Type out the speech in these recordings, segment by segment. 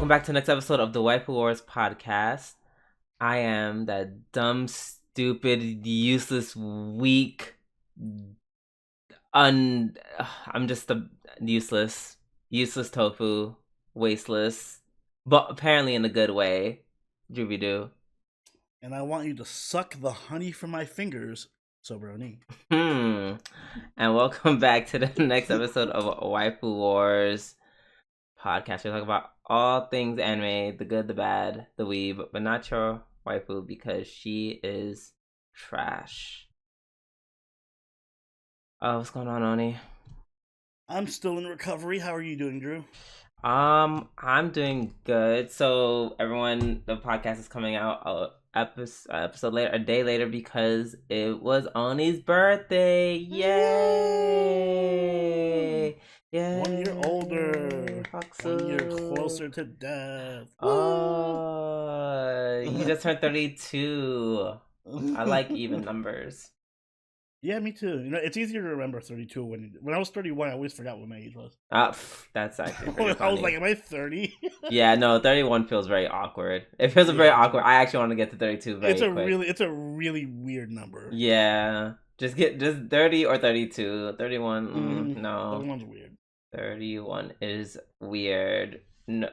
welcome back to the next episode of the Waifu Wars podcast. I am that dumb, stupid, useless, weak, I'm just a useless tofu, wasteless, but apparently in a good way. Jubidu. And I want you to suck the honey from my fingers, Sobroni. And welcome back to the next episode of Waifu Wars podcast. We talk about all things anime, the good, the bad, the weeb, but not your waifu because she is trash. Oh, what's going on, Oni? I'm still in recovery. How are you doing, Drew? I'm doing good. So everyone, the podcast is coming out episode later, a day later, because it was Oni's birthday. Yay! Yeah. 1 year older. Haksu. 1 year closer to death. Oh, you just turned 32. I like even numbers. Yeah, me too. You know, it's easier to remember 32 when I was 31. I always forgot what my age was. That's actually pretty funny. I was like, am I 30? Yeah, no, 31 feels very awkward. It feels very awkward. I actually want to get to 32 very quick. It's a really weird number. Yeah, just 30 or 32. 31, no. 31's weird. 31 is weird. No,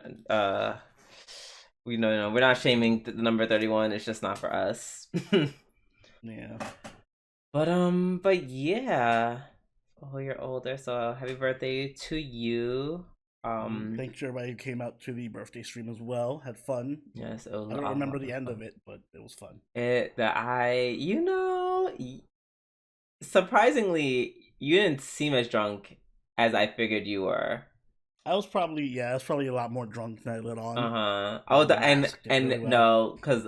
we're not shaming the number 31. It's just not for us. Yeah. But yeah. Oh, you're older, so happy birthday to you. Thanks to everybody who came out to the birthday stream as well. Had fun. Yes, it was I don't remember the end of it, but it was fun. Surprisingly, you didn't seem as drunk as I figured you were. I was probably a lot more drunk than I let on. Oh, no, because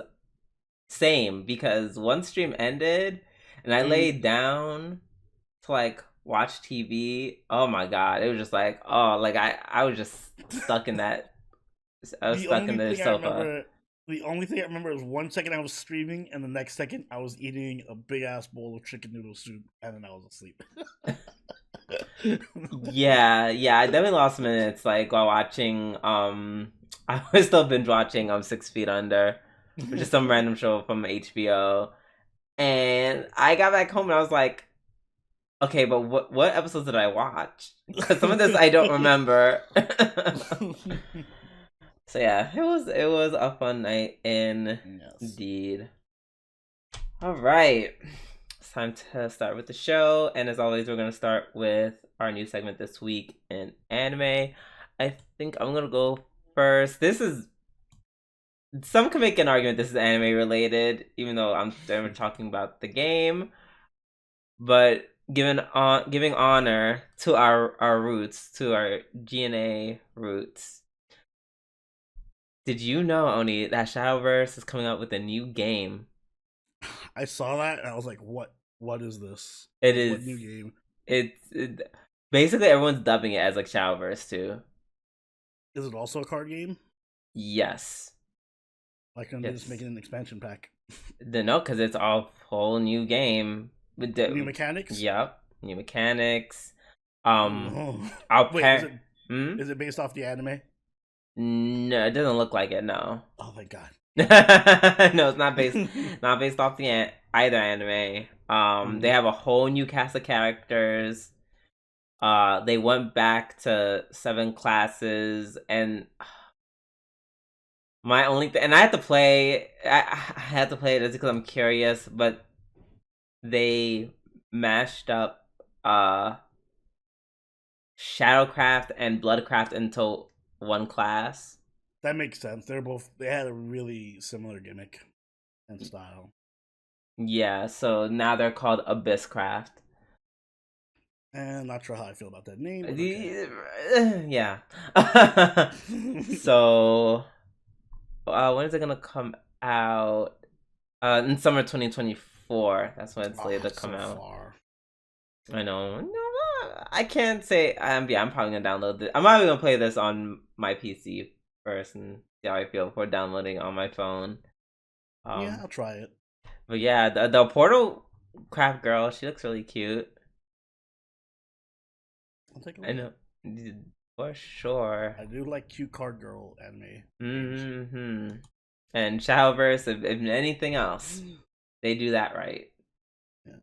same, because one stream ended and I laid down to like watch TV. Oh my god, it was just like, I was just stuck in that. I was stuck in the sofa. The only thing I remember is 1 second I was streaming, and the next second I was eating a big ass bowl of chicken noodle soup, and then I was asleep. yeah, I definitely lost minutes like while watching. I was still binge watching 6 Feet Under, which is some random show from HBO, and I got back home and I was like, okay, but what episodes did I watch? Because some of this I don't remember. So yeah, it was a fun night indeed. All right, it's time to start with the show, and as always, we're gonna start with our new segment this week in anime. I think I'm gonna go first. Some can make an argument this is anime related, even though I'm talking about the game. But giving honor to our roots, to our G&A roots. Did you know, Oni, that Shadowverse is coming out with a new game? I saw that and I was like, "What? What is this? It is what new game." Basically everyone's dubbing it as like Shadowverse too. Is it also a card game? Yes. Why couldn't they just make it an expansion pack? No, because it's a whole new game with new mechanics. Yep, new mechanics. Wait, is it based off the anime? No, it doesn't look like it. No. Oh my god. No, it's not based off the either anime. They have a whole new cast of characters. They went back to 7 classes, and my only and I had to play. I had to play it just because I'm curious, but they mashed up Shadowcraft and Bloodcraft into one class. That makes sense. They had a really similar gimmick and style. Yeah, so now they're called Abysscraft. And not sure how I feel about that name. Okay. Yeah. So when is it gonna come out? In summer 2024. That's when it's slated to come out. Far. I know. No, I can't say. I'm probably gonna download it. I'm probably gonna play this on my PC first and see how I feel before downloading on my phone. Yeah, I'll try it. But yeah, the Portal Craft girl, she looks really cute. I'll take a look. I know. For sure. I do like cute card girl anime. Mm-hmm. And Shadowverse, if anything else, they do that right. Yeah.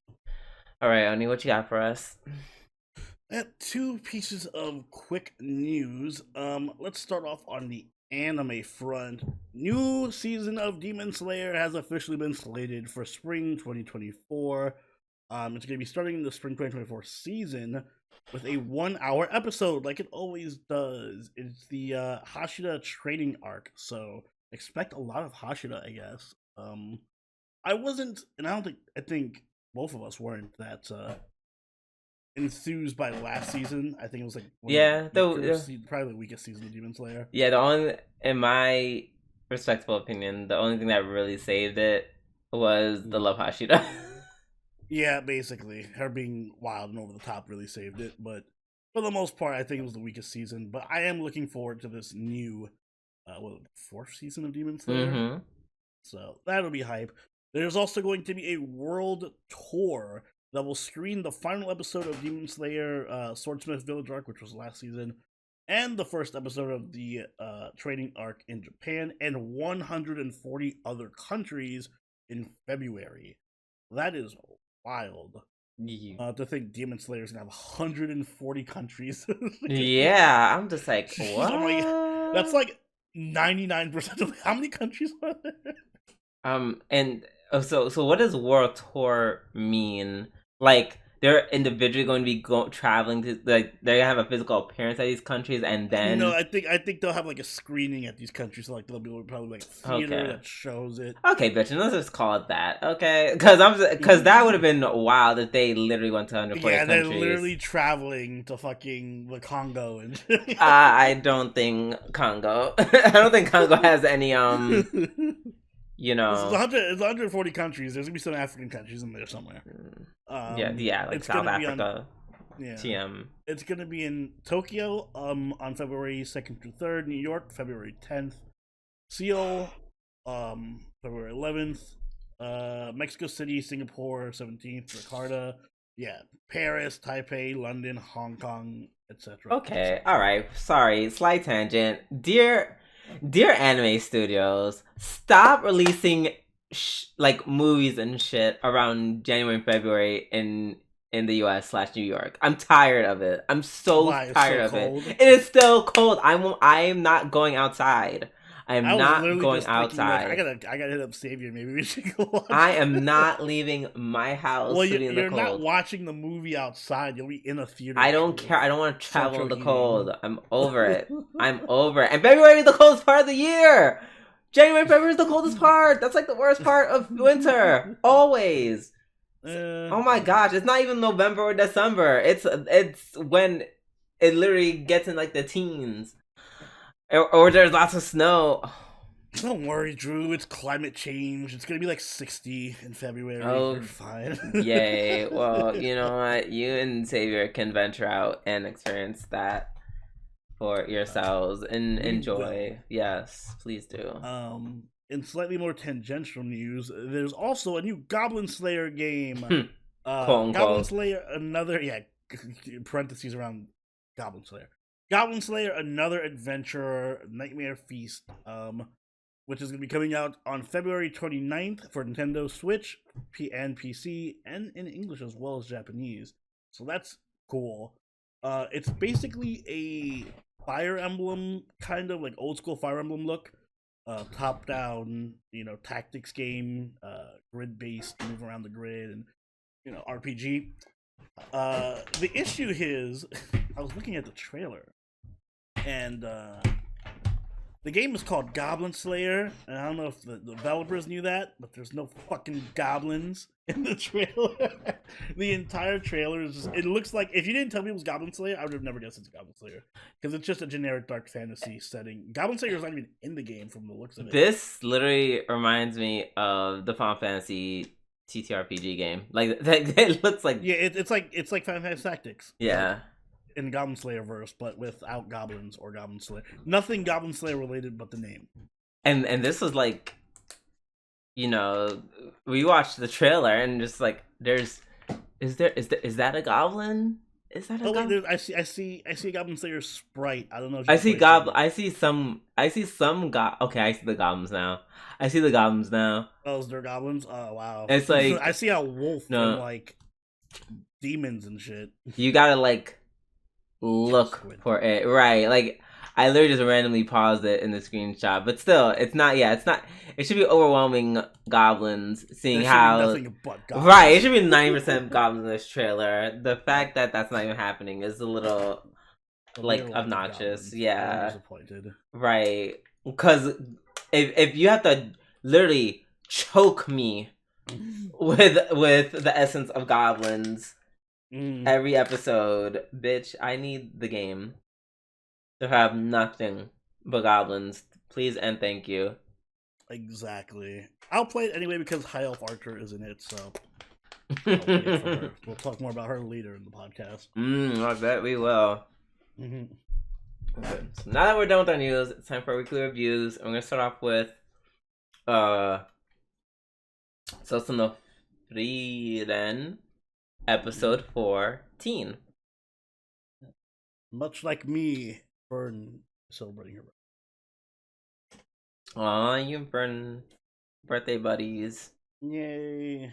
All right, Oni, what you got for us? Two pieces of quick news. Let's start off on the anime front. New season of Demon Slayer has officially been slated for spring 2024. It's going to be starting the spring 2024 season with a 1-hour episode, like it always does. It's the Hashira training arc, so expect a lot of Hashira, I guess. I wasn't, and I think both of us weren't that enthused by last season. I think it was like probably the weakest season of Demon Slayer. Yeah, the only, in my respectable opinion, the only thing that really saved it was the Love Hashira. Yeah, basically, her being wild and over the top really saved it. But for the most part, I think it was the weakest season. But I am looking forward to this new, fourth season of Demon Slayer. Mm-hmm. So that'll be hype. There's also going to be a world tour that will screen the final episode of Demon Slayer Swordsmith Village arc, which was last season, and the first episode of the training arc in Japan, and 140 other countries in February. That is wild. To think Demon Slayer's gonna have 140 countries. Yeah, I'm just like, what? That's like 99% of how many countries are there? And so what does world tour mean? Like, they're individually going to be traveling to, like, they're gonna have a physical appearance at these countries, and then I think they'll have like a screening at these countries. So like there'll be probably like a theater that shows it. Okay, bitch, let's just call it that. Okay, because that would have been wild if they literally went to 140 countries. They're literally traveling to fucking the Congo and. I don't think Congo. I don't think Congo has any you know, it's 140 countries. There's gonna be some African countries in there somewhere. Like South Africa. TM. It's gonna be in Tokyo on February 2nd through 3rd, New York February 10th, Seoul February 11th, Mexico City, Singapore 17th, Jakarta, Paris, Taipei, London, Hong Kong, etc. Okay, all right. Sorry, slight tangent. Dear anime studios, stop releasing like movies and shit around January and February in the US / New York. I'm tired of it. I'm so tired of it. It is still cold. I'm not going outside. I am not going outside. Like, I gotta hit up Savior. Maybe we should go watch. I am not leaving my house. Well, you're not watching the movie outside. You'll be in a theater. I don't care. I don't want to travel in the cold. I'm over it. I'm over it. And February is the coldest part of the year. January and February is the coldest part. That's like the worst part of winter. Always. Oh my gosh! It's not even November or December. It's when it literally gets in like the teens. Or there's lots of snow. Don't worry, Drew. It's climate change. It's gonna be like 60 in February. Oh, you're fine. Yay! Well, you know what? You and Xavier can venture out and experience that for yourselves and enjoy. Yes, please do. In slightly more tangential news, there's also a new Goblin Slayer game. Goblin Slayer, another parentheses around Goblin Slayer. Goblin Slayer, another adventure, Nightmare Feast, which is going to be coming out on February 29th for Nintendo Switch and PC, and in English as well as Japanese. So that's cool. It's basically a Fire Emblem, kind of like old school Fire Emblem look. Top down, tactics game, grid based, move around the grid, and RPG. The issue is, I was looking at the trailer, and the game is called Goblin Slayer, and I don't know if the developers knew that, but there's no fucking goblins in the trailer. The entire trailer is just, it looks like, if you didn't tell me it was Goblin Slayer, I would have never guessed it's Goblin Slayer, because it's just a generic dark fantasy setting. Goblin Slayer is not even in the game from the looks of it. This literally reminds me of the Final Fantasy TTRPG game. Like, it looks like... Yeah, it's like Final Fantasy Tactics. Yeah. In Goblin Slayer verse, but without goblins or Goblin Slayer. Nothing Goblin Slayer related but the name. And this was like, we watched the trailer and just like, is that a goblin? Is that a Oh Goblin? wait, I see a Goblin Slayer sprite. I don't know if I see Goblin. I see some. Okay, I see the goblins now. I see the goblins now. Oh, is there goblins? Oh wow. It's I like see a wolf and no. like demons and shit. You gotta like look for it, right? Like I literally just randomly paused it in the screenshot, but still, it's not. Yeah, it's not. It should be overwhelming goblins. Seeing there should how be nothing but goblins. Right, it should be 90% goblins in this trailer. The fact that that's not even happening is a little like obnoxious. Yeah, I'm disappointed. Right, because if you have to literally choke me with the essence of goblins every episode, bitch, I need the game to have nothing but goblins. Please and thank you. Exactly. I'll play it anyway because High Elf Archer is in it, so I'll play it for her. We'll talk more about her later in the podcast. I bet we will. Okay. So now that we're done with our news, it's time for our weekly reviews. I'm gonna start off with Sousou no Frieren, episode 14. Much like me, Fern celebrating her birthday. Aw, you and Fern birthday buddies. Yay.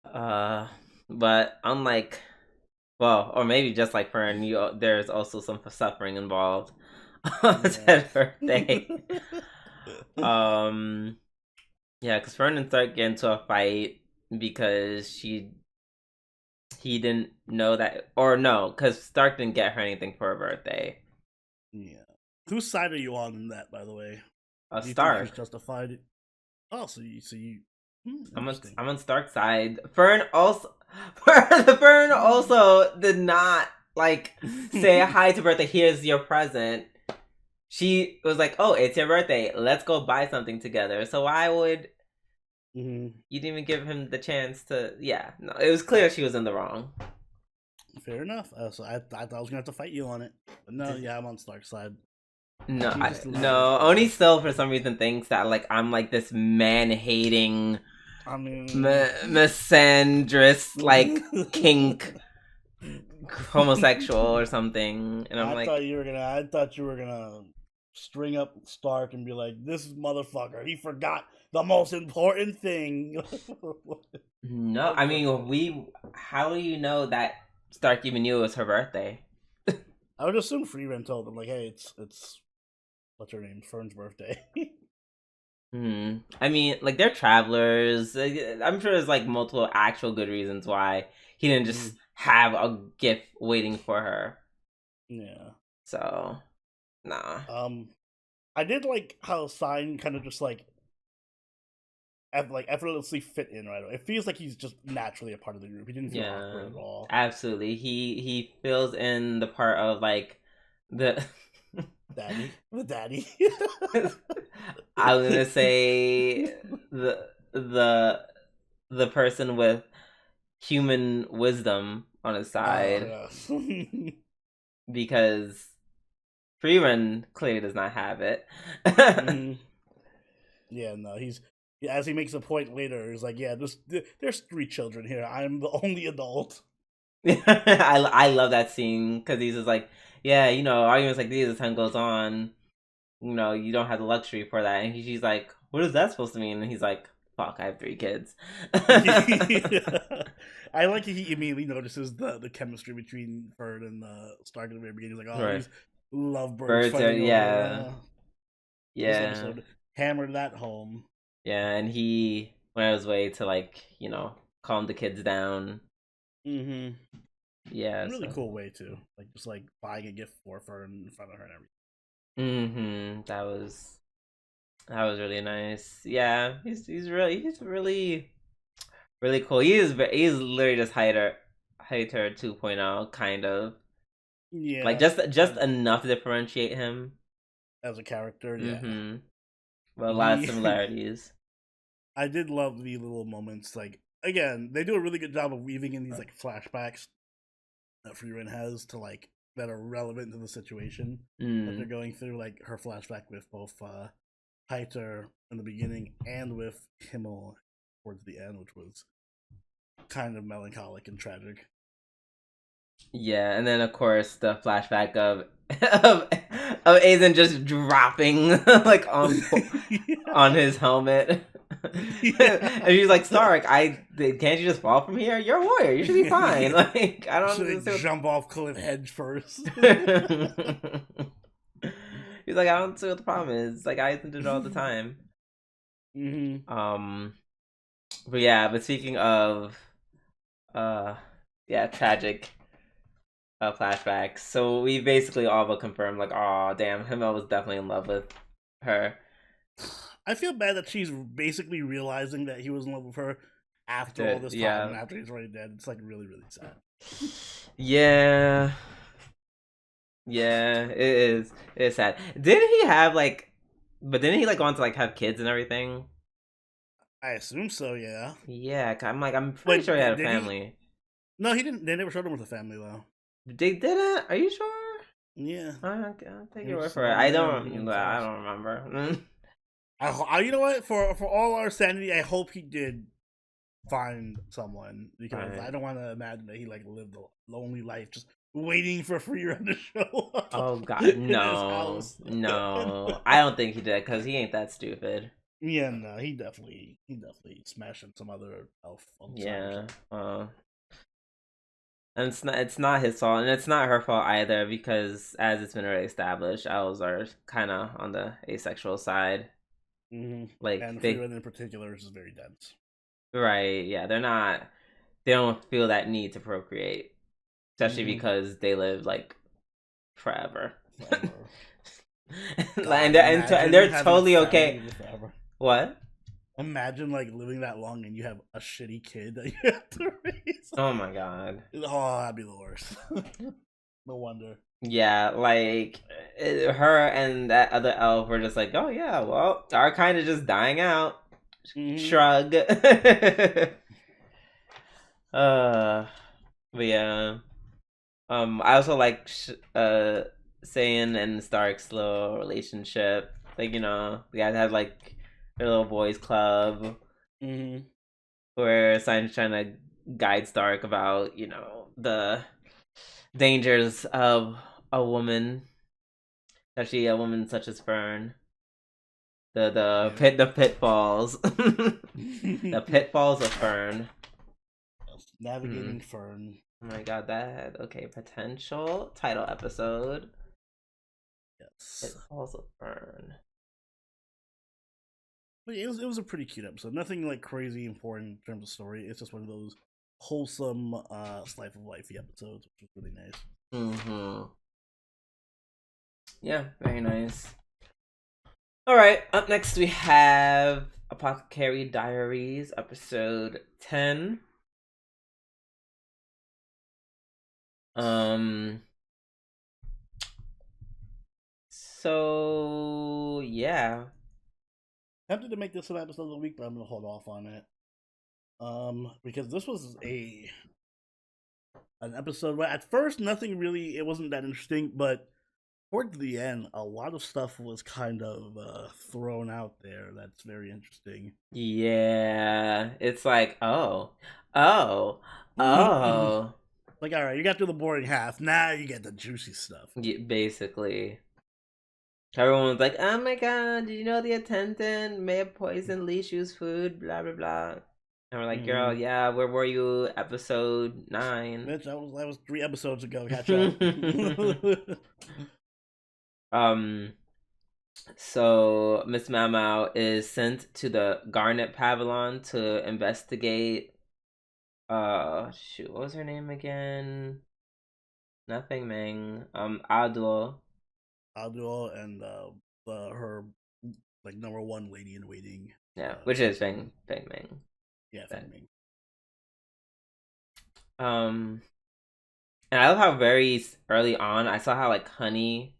But unlike, well, or maybe just like Fern, there's also some suffering involved on said birthday. Yeah, because Fern and Stark get into a fight because he didn't know that, or no, because Stark didn't get her anything for her birthday. Yeah. Whose side are you on in that, by the way? Stark. Think justified. Oh, so you. I'm on Stark's side. Fern also did not like say hi to birthday. Here's your present. She was like, "Oh, it's your birthday. Let's go buy something together." So why would you didn't even give him the chance to? Yeah, no, it was clear she was in the wrong. Fair enough. So I thought I was gonna have to fight you on it, but no, yeah, I'm on Stark's side. No, no. Oni still for some reason thinks that like I'm like this man-hating, misandrous, like kink homosexual or something, and I thought you were gonna string up Stark and be like, "This motherfucker, he forgot the most important thing." No, I mean How do you know that Stark even knew it was her birthday? I would assume Frieren told him like, "Hey, it's what's her name? Fern's birthday." I mean, like they're travelers. I'm sure there's like multiple actual good reasons why he didn't just have a gift waiting for her. Yeah. So, nah. I did like how Sign kind of just like effortlessly fit in right away. It feels like he's just naturally a part of the group. He didn't feel awkward at all. Absolutely. He fills in the part of like the daddy. I was gonna say the person with human wisdom on his side. Because Frieren clearly does not have it. Yeah, no, as he makes a point later, he's like, yeah, there's 3 children here. I'm the only adult. I love that scene because he's just like, yeah, arguments like these as time goes on, you don't have the luxury for that. And she's like, what is that supposed to mean? And he's like, fuck, I have 3 kids. I like he immediately notices the chemistry between Fern and Stark in the very beginning. He's like, oh, these lovebirds fighting over. This episode hammered that home. Yeah, and he went out his way to like, calm the kids down. Yeah, really cool way too. Like just like buying a gift for Fern in front of her and everything. That was really nice. Yeah, he's really cool. He's literally just Hitor 2.0 kind of. Yeah. Like just enough to differentiate him as a character. Yeah. But a lot of similarities. I did love the little moments. Like again, they do a really good job of weaving in these like flashbacks that Frieren has to like that are relevant to the situation that they're going through. Like her flashback with both Hitor in the beginning and with Himmel towards the end, which was kind of melancholic and tragic. Yeah, and then of course the flashback of of Aizen just dropping like on his helmet. And she's like, Stark, can't you just fall from here? You're a warrior. You should be fine. Like, I don't understand. Jump off cliff head first. He's like, I don't see what the problem is. Like, I do it all the time. Mm-hmm. But yeah, but speaking of, tragic flashbacks. So we basically all but confirmed, like, oh damn, Himmel was definitely in love with her. I feel bad that she's basically realizing that he was in love with her after all this time, and after he's already dead. It's like really, really sad. Yeah, it is. It's sad. Didn't he have like? But didn't he like go on to like have kids and everything? I assume so. Yeah. Yeah, I'm pretty sure he had a family. No, he didn't. They never showed him with a family though. They didn't. Are you sure? Yeah. I'll take your word for it. I don't remember. You know what? For all our sanity, I hope he did find someone, because I don't want to imagine that he like lived a lonely life just waiting for Frieren to show up. Oh God, no. I don't think he did, because he ain't that stupid. Yeah, no, he definitely smashed some other elf. Yeah. And it's not his fault, and it's not her fault either, because as it's been already established, elves are kind of on the asexual side. Mm-hmm. Like, and Frieren in particular is very dense. Right? Yeah, they don't feel that need to procreate, especially because they live like forever. And they're totally okay. What? Imagine like living that long and you have a shitty kid that you have to raise. Oh my God. Oh, that'd be the worst. No wonder. Yeah, like her and that other elf were just like, oh yeah, well, our kind of just dying out. Shrug. But yeah. I also like Saiyan and Stark's little relationship. Like, you know, the guys had like their little boys club, where Saiyan's trying to guide Stark about, you know, the dangers of a woman, especially a woman such as Fern. The pitfalls, the pitfalls of Fern. Navigating Fern. Oh my God, that okay potential title episode. Yes, Pitfalls of Fern. But it was a pretty cute episode. Nothing like crazy important in terms of story. It's just one of those wholesome slice of life episodes, which was really nice. Yeah, very nice. All right, up next we have Apothecary Diaries, episode 10. So yeah, tempted to make this an episode of the week, but I'm gonna hold off on it. Because this was an episode where at first nothing really, it wasn't that interesting, but towards the end, a lot of stuff was kind of thrown out there that's very interesting. Yeah, it's like, oh. Like, all right, you got through the boring half. Now you get the juicy stuff. Yeah, basically. Everyone's like, oh my God, did you know the attendant may have poisoned Li Shu's food? Blah, blah, blah. And we're like, girl, yeah, where were you? Episode 9. Bitch, that was 3 episodes ago. Catch up. So Miss Mamau is sent to the Garnet Pavilion to investigate. Shoot, what was her name again? Nothing Meng. Adol and her like number 1 lady in waiting. Yeah, which is Feng Meng. Yeah, Feng Meng. And I love how very early on I saw how like Honey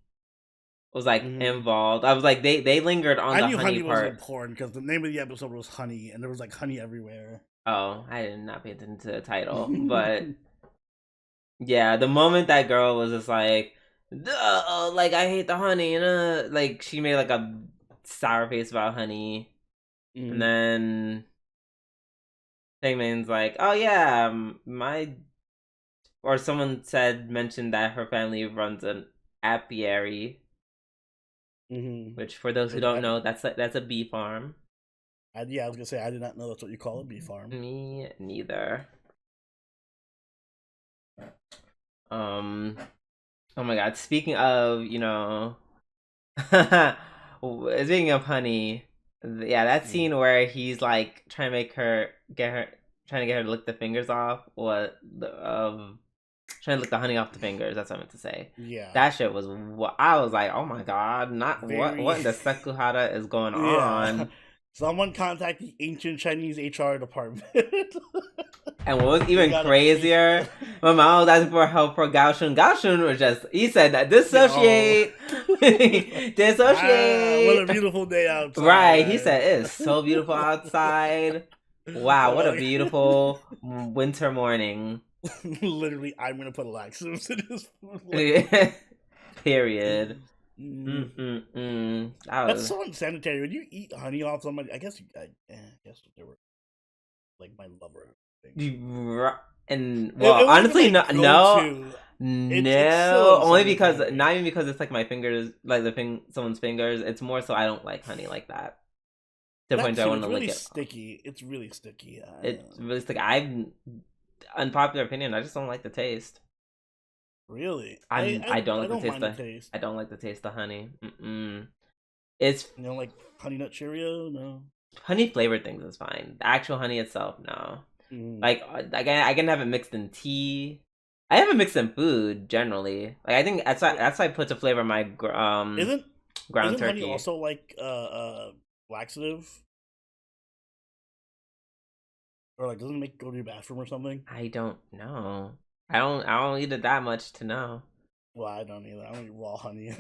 was like involved. I was like, they lingered on the honey part. Was important because the name of the episode was Honey, and there was like honey everywhere. Oh, I did not pay attention to the title, but yeah, the moment that girl was just like, like I hate the honey, and like she made like a sour face about Honey, and then Feng Meng's like, oh yeah, my or someone mentioned that her family runs an apiary, which for those who don't know, that's a bee farm. Yeah, I was gonna say I did not know that's what you call a bee farm. Me neither. Oh my god, speaking of, speaking of honey, yeah, that scene where he's like trying to get her to lick the fingers off, trying to lick the honey off the fingers. That's what I meant to say. Yeah, that shit was what I was like. Oh my god, what in the Sekuhara is going on? Someone contact the ancient Chinese HR department. And what was even crazier, my mom was asking for help for Gaoshun. Gaoshun was he said that dissociate. Dissociate. What a beautiful day outside. Right, he said it is so beautiful outside. Wow, what a beautiful winter morning. Literally, I'm gonna put laxatives in his food. Period. That's so unsanitary. When you eat honey off somebody, I guess they were like my lover. And well, honestly, no, only because not even because it's like my fingers, like someone's fingers. It's more so I don't like honey like that. To the point I want to lick it. Sticky. It's really sticky. It's really sticky. Unpopular opinion. I just don't like the taste. Really? I don't like the taste. I don't like the taste of honey. It's you don't like Honey Nut Cheerio? No. Honey flavored things is fine. The actual honey itself, no. Like I can have it mixed in tea. I have it mixed in food generally. Like I think that's why I put to flavor my ground isn't turkey. Honey also like laxative? Or like doesn't it make go to your bathroom or something? I don't know. I don't eat it that much to know. Well, I don't either. I don't eat raw honey.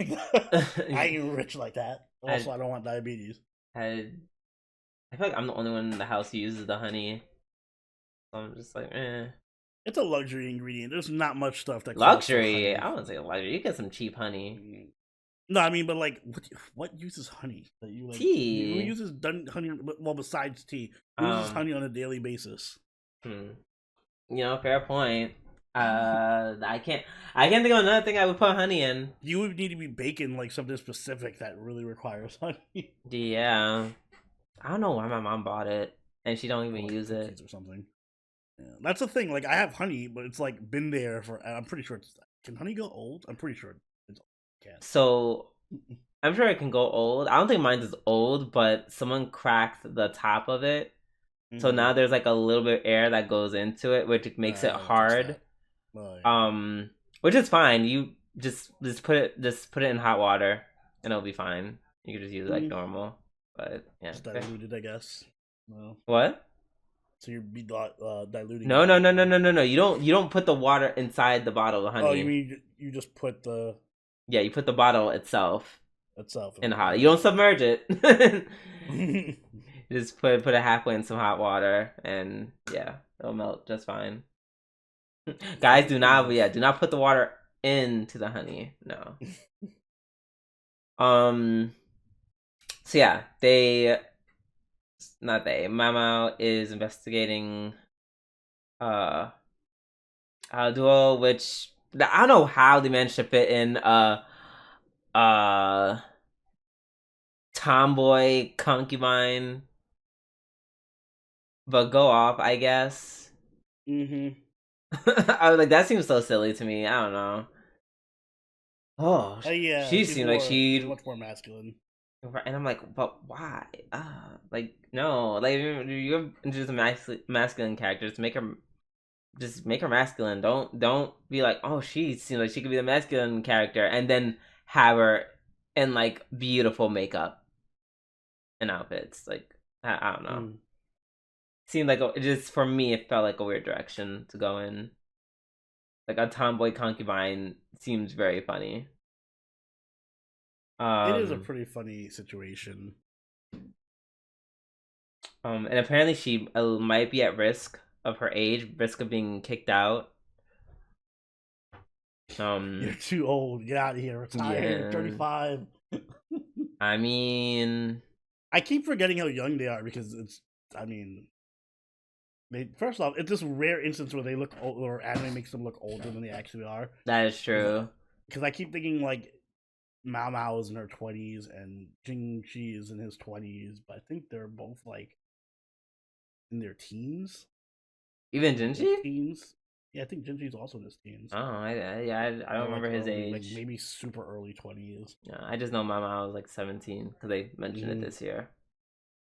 I ain't rich like that. Also, I don't want diabetes. I feel like I'm the only one in the house who uses the honey. So I'm just like, eh. It's a luxury ingredient. There's not much stuff that luxury. I wouldn't say luxury. You get some cheap honey. No, I mean, but like, what uses honey? That you like? Tea. Who uses honey? Well, besides tea, who uses honey on a daily basis? Fair point. I can't think of another thing I would put honey in. You would need to be baking like something specific that really requires honey. Yeah, I don't know why my mom bought it and she don't even use it or something. Yeah, that's the thing. Like I have honey, but it's like been there for. I'm pretty sure can honey go old? I'm pretty sure it can. So I'm sure it can go old. I don't think mine is old, but someone cracked the top of it. So now there's like a little bit of air that goes into it, which makes it hard. Which is fine. You just put it in hot water and it'll be fine. You can just use it like normal. But yeah, just diluted, I guess. No. What? So you're diluting. No. You don't put the water inside the bottle of honey. Oh, you mean you just put the? Yeah, you put the bottle itself in hot. You don't submerge it. You just put it halfway in some hot water, and yeah, it'll melt just fine. Guys, do not put the water into the honey. No. So yeah, Mamo is investigating a duel, which I don't know how they managed to fit in tomboy concubine, but go off, I guess. I was like, that seems so silly to me. I don't know. Oh, yeah, she seemed like she's much more masculine. And I'm like, but why? Like, no, like you introduce masculine characters, make her masculine. Don't be like, oh, she seems like she could be the masculine character, and then have her in like beautiful makeup and outfits. Like, I don't know. Seemed like for me, it felt like a weird direction to go in. Like a tomboy concubine seems very funny. It is a pretty funny situation. And apparently she might be at risk of her age, risk of being kicked out. You're too old. Get out of here. Retire. 35. I mean, I keep forgetting how young they are because it's. I mean, First off, it's this rare instance where they look old, or anime makes them look older than they actually are. That is true. Because I keep thinking like Mao Mao is in her 20s and Jingchi is in his 20s, but I think they're both like in their teens. Even Jinchi? Teens. Yeah, I think Jinchi's also in his teens. Oh, I don't remember his age. Like maybe super early 20s. Yeah, I just know Mama was like 17 because they mentioned it this year.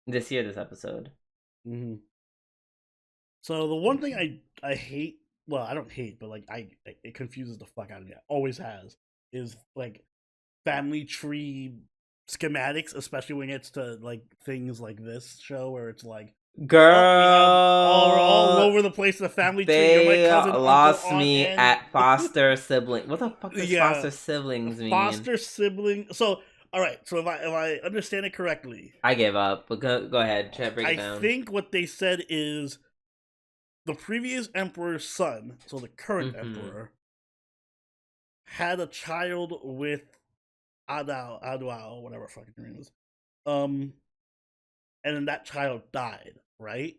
This episode. Mm-hmm. So the one thing I hate, well, I don't hate, but like it confuses the fuck out of me. Always has, is like family tree schematics, especially when it's to like things like this show where it's like, girl, all over the place. The family tree. You're my cousin, lost uncle, me aunt, at foster sibling. What the fuck does foster siblings mean? Foster sibling. So all right. So if I understand it correctly, I gave up. But go ahead. Try to break it down. I think what they said is the previous emperor's son, so the current emperor, had a child with Adao, whatever fucking name is. And then that child died, right?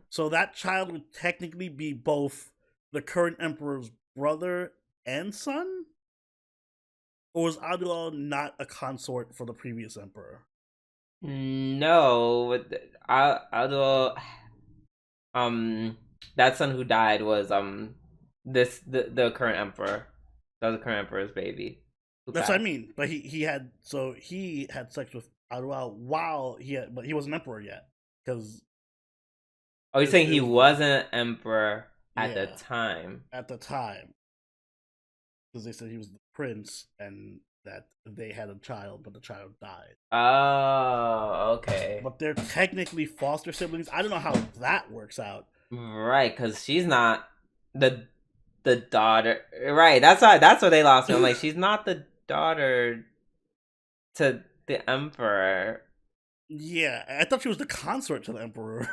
So that child would technically be both the current emperor's brother and son? Or was Adao not a consort for the previous emperor? No, Adao, that son who died was the current emperor. That was the current emperor's baby. That's what I mean. But he had sex with Adao while but he wasn't emperor yet. Because you're saying he wasn't an emperor at the time? At the time. Because they said he was the prince and that they had a child, but the child died. Oh, okay. But they're technically foster siblings. I don't know how that works out. Right, because she's not the daughter. Right, that's why they lost me. I'm like, she's not the daughter to the emperor. Yeah, I thought she was the consort to the emperor.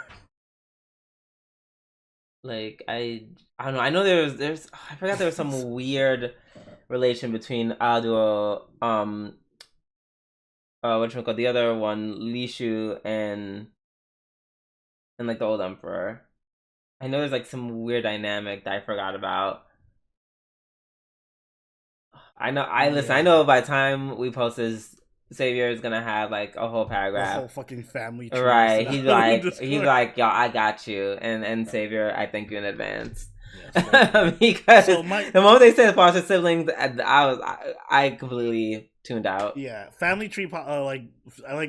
Like I don't know. I know there's I forgot there was some weird relation between Ado, whatchamacallit, the other one, Lishu, and like the old emperor. I know there's like some weird dynamic that I forgot about. I know by the time we post this, Xavier is gonna have like a whole paragraph, a whole fucking family tree. Right? He's like, y'all, I got you, and Xavier, I thank you in advance. Yeah, because the moment they said foster siblings, I completely tuned out. Yeah, family tree, like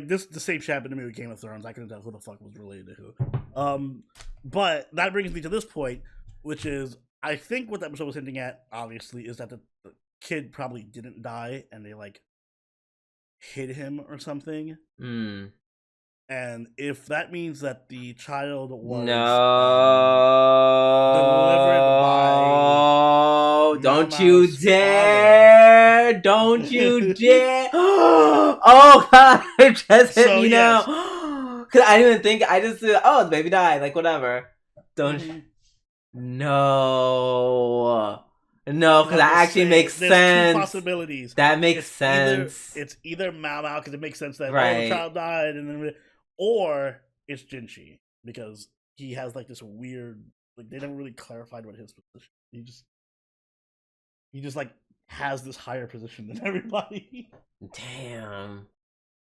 this. The same shit happened to me with Game of Thrones. I couldn't tell who the fuck was related to who. But that brings me to this point, which is I think what that episode was hinting at, obviously, is that the kid probably didn't die, and they like hid him or something. And if that means that the child was delivered by don't you dare! Father. Don't you dare! Oh god, it just hit me now. Cause I didn't even think. I just said, the baby died. Like whatever. Don't. No. No, because that actually makes sense. There's two possibilities. That makes sense. It's either Mao Mao because it makes sense that the child died, and then, or it's Jinchi because he has like this weird, like they never really clarified what his position. He just like has this higher position than everybody. Damn,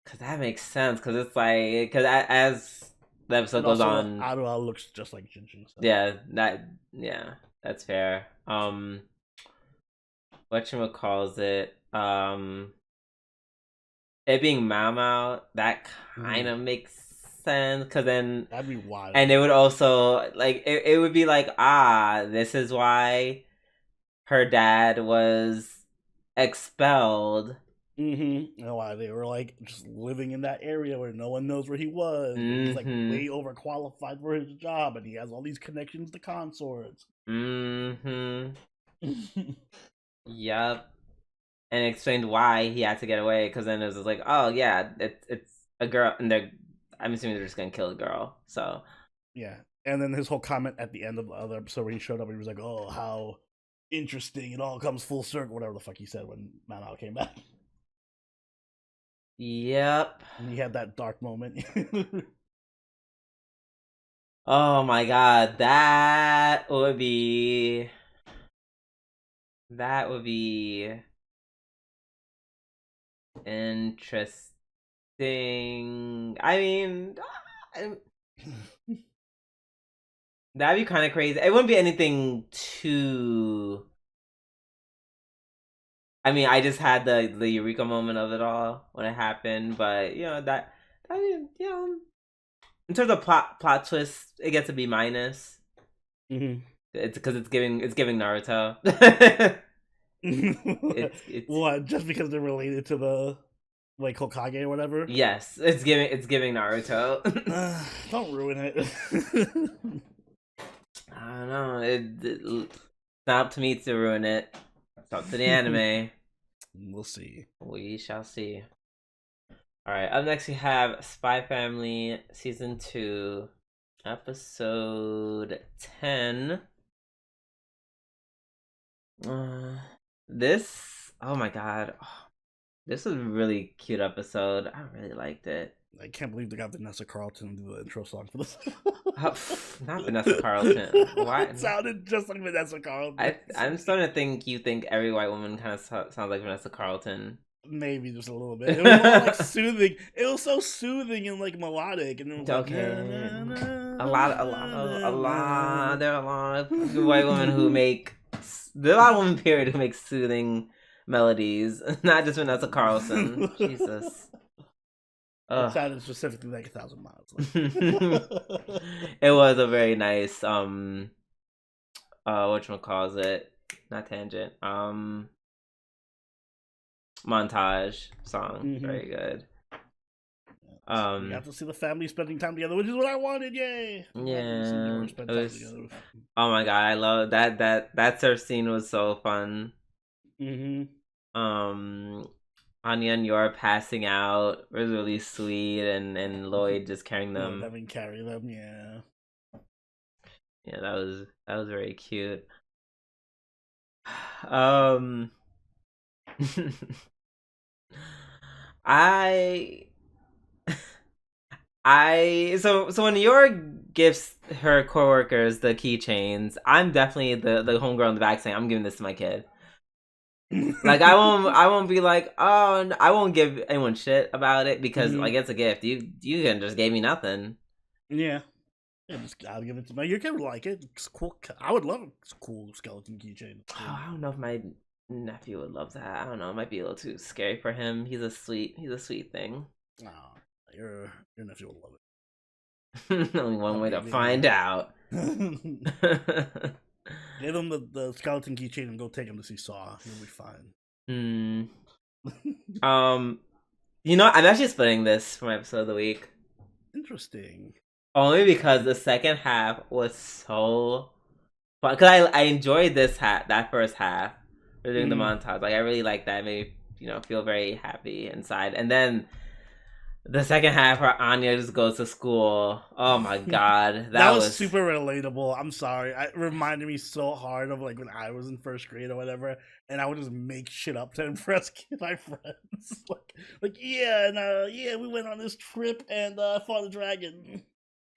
because that makes sense. Because it's like as the episode goes on, Adao looks just like Jinchi. So. Yeah, that's fair. Whatchamacallit, it being Mao Mao, that kind of makes sense, because then that'd be wild. And it would also like it would be like, this is why her dad was expelled. And why they were like just living in that area where no one knows where he was. He's like way overqualified for his job, and he has all these connections to consorts. Yep. And it explained why he had to get away, because then it was like, oh yeah, it's a girl, and I'm assuming they're just gonna kill the girl. So yeah, and then his whole comment at the end of the other episode where he showed up and he was like, oh, how interesting, it all comes full circle, whatever the fuck he said when Mao Mao came back. Yep. And he had that dark moment. Oh my god, that would be interesting. I mean, that'd be kind of crazy. It wouldn't be anything too. I mean, I just had the eureka moment of it all when it happened, but that I mean, in terms of plot twist, it gets a B minus. Mm-hmm. It's because it's giving Naruto. it's what, just because they're related to the like Hokage or whatever? Yes, it's giving Naruto. Don't ruin it. I don't know. It's not up to me to ruin it. It's up to the anime. We'll see. We shall see. Alright, up next we have Spy Family Season 2, Episode 10. This, oh my god. This was a really cute episode. I really liked it. I can't believe they got Vanessa Carlton to do the intro song for this. Not Vanessa Carlton. Why? It sounded just like Vanessa Carlton. I'm starting to think you think every white woman kind of sounds like Vanessa Carlton. Maybe just a little bit. It was all like soothing. It was so soothing and like melodic, and it was okay. Like, a lot. There are a lot of white women who make. There are a lot of women, period, who make soothing melodies. Not just Vanessa Carlton. Jesus. It sounded specifically like 1,000 Miles. It was a very nice whatchamacallit, not tangent, montage song. Mm-hmm. Very good. You have to see the family spending time together, which is what I wanted. Yay! Yeah. Oh my god, I love that surf scene was so fun. Mm-hmm. Anya and Yor passing out was really sweet, and Lloyd just carrying them. Having carry them, yeah. Yeah, that was very cute. So when Yor gives her coworkers the keychains, I'm definitely the homegirl in the back saying, I'm giving this to my kid. Like I won't be like, oh, I won't give anyone shit about it because like it's a gift. You can just gave me nothing. Yeah, I'll give it to my. Your kid would like it. It's cool. I would love a cool skeleton keychain. Oh, I don't know if my nephew would love that. I don't know. It might be a little too scary for him. He's a sweet thing. Oh, your nephew would love it. Only one way to find out. Give him the skeleton keychain and go take him to see Saw. He'll be fine. I'm actually splitting this for my episode of the week. Interesting. Only because the second half was so fun. Because I enjoyed that first half. We're doing the montage. Like I really like that. It made me, feel very happy inside. And then the second half where Anya just goes to school. Oh my god. That was super relatable. I'm sorry. It reminded me so hard of like when I was in first grade or whatever, and I would just make shit up to impress my friends. like yeah, we went on this trip and fought a dragon.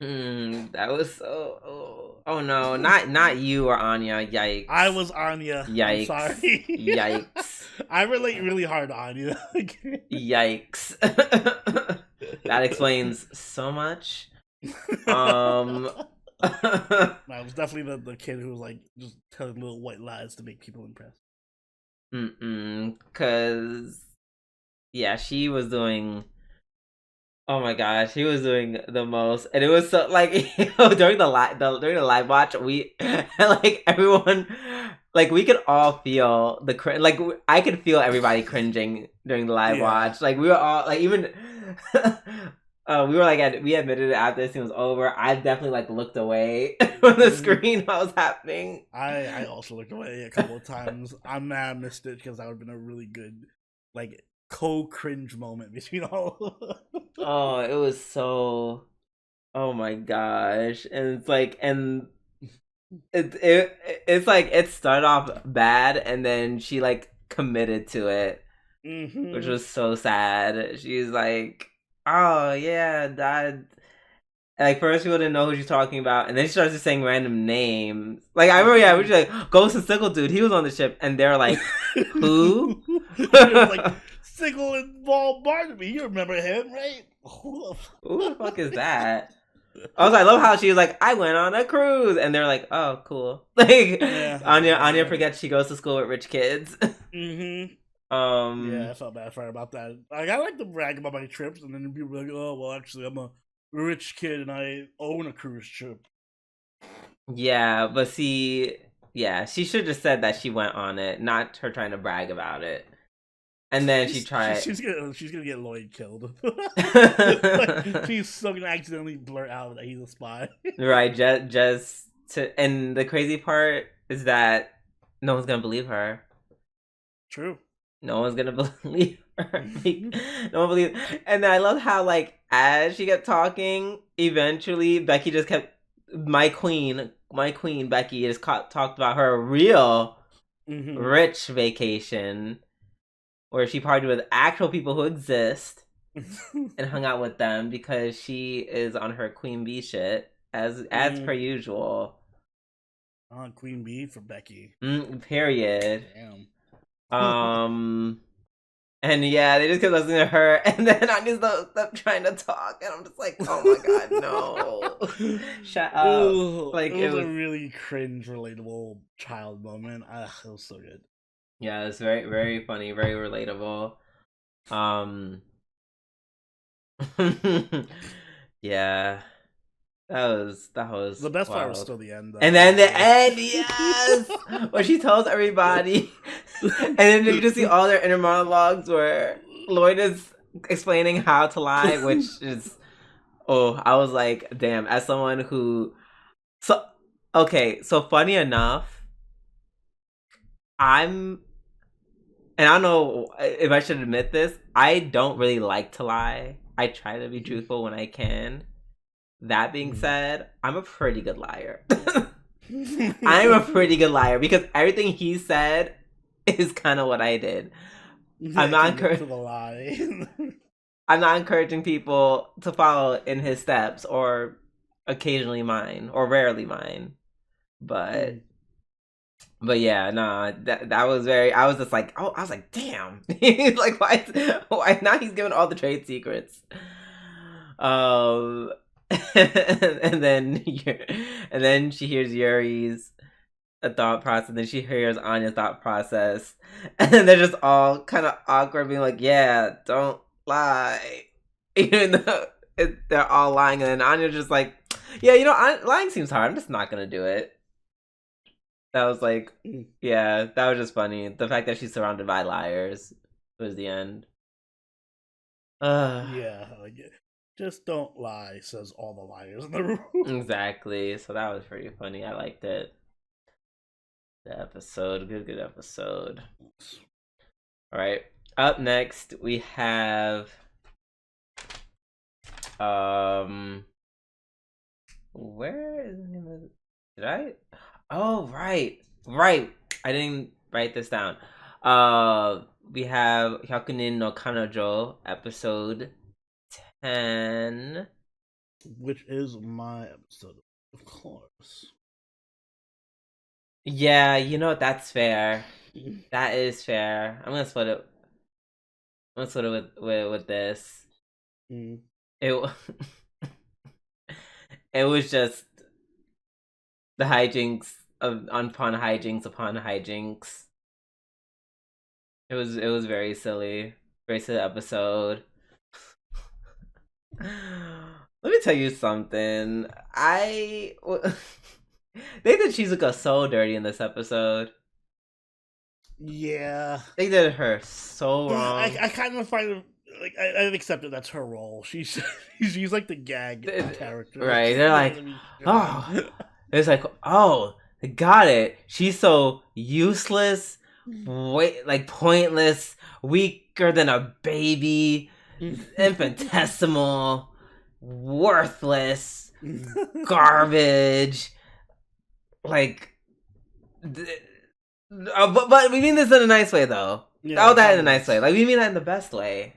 That was so oh no, not you or Anya. Yikes. I was Anya. Yikes. I'm sorry. Yikes. I relate really hard to Anya. Yikes. That explains so much. I was definitely the kid who was like just telling little white lies to make people impressed. Cause yeah, she was doing. Oh my gosh, she was doing the most, and it was so like during the live watch, we like everyone, like we could all feel the like I could feel everybody cringing during the live watch. Like we were all like even we were like we admitted it after this scene was over. I definitely like looked away from the screen while it was happening. I also looked away a couple of times. I'm mad I missed it because that would have been a really good like co-cringe moment between all. Oh, it was so. Oh my gosh, and it's like, and it's like it started off bad, and then she like committed to it, which was so sad. She's like, oh yeah, that. Like, first people didn't know who she's talking about, and then she starts just saying random names. Like, I remember, we were like, Ghost and Sickle Dude, he was on the ship, and they're like, who? Like, Sickle and Ball Barnaby, you remember him, right? Who the fuck is that? Also, I love how she was like, I went on a cruise, and they're like, oh, cool. Like, Anya forgets she goes to school with rich kids. Mm-hmm. I felt bad for her about that. Like, I like to brag about my trips, and then people are like, oh, well, actually, I'm a rich kid and I own a cruise ship. Yeah, but see, she should have said that she went on it, not her trying to brag about it. And then she's gonna get Lloyd killed. Like, she's still gonna accidentally blurt out that he's a spy. Right, just to, and the crazy part is that no one's gonna believe her. True. No one's gonna believe her. Like, no one believes. And I love how, like, as she kept talking, eventually Becky just kept my queen Becky just talked about her real rich vacation where she partied with actual people who exist and hung out with them because she is on her Queen Bee shit as per usual. On Queen Bee for Becky. Period. Damn. And they just kept listening to her, and then I just stopped trying to talk, and I'm just like, oh my god, no. Shut up. Like, it was a really cringe, relatable child moment. It was so good. Yeah, it's very, very funny, very relatable. Yeah. That was the best wild. part was still the end, though. And then the end, yes, where she tells everybody, and then you just see all their inner monologues where Lloyd is explaining how to lie, which is, I was like, damn. As someone who, so funny enough, and I don't know if I should admit this, I don't really like to lie. I try to be truthful when I can. That being said, I'm a pretty good liar. I'm a pretty good liar because everything he said is kind of what I did. I'm not encouraging people to follow in his steps, or occasionally mine, or rarely mine. But yeah, nah, that was very. I was just like, I was like, damn. Like, why now he's giving all the trade secrets. And then she hears Yuri's thought process, and then she hears Anya's thought process, and then they're just all kind of awkward, being like, yeah, don't lie, even though they're all lying, and then Anya's just like, yeah, lying seems hard, I'm just not gonna do it. That was like, that was just funny. The fact that she's surrounded by liars was the end. Just don't lie, says all the liars in the room. Exactly. So that was pretty funny. I liked it. The episode. Good episode. Alright. Up next, we have... Where is the name of it? Did I? Oh, right. I didn't write this down. We have Hyakunin no Kanojo, episode 10, which is my episode, of course. Yeah, that's fair. That is fair. I'm gonna split it with this. It it was just the hijinks upon hijinks. It was very silly episode. Let me tell you something. They did Shizuka so dirty in this episode. Yeah, they did her so wrong. I kind of find it, like, I've accepted that's her role. She's like the gag character, right? They're like, it's like, got it. She's so useless, like pointless, weaker than a baby. Infinitesimal, worthless, garbage. Like, but we mean this in a nice way, though. Yeah, that in a nice way. Like, we mean that in the best way.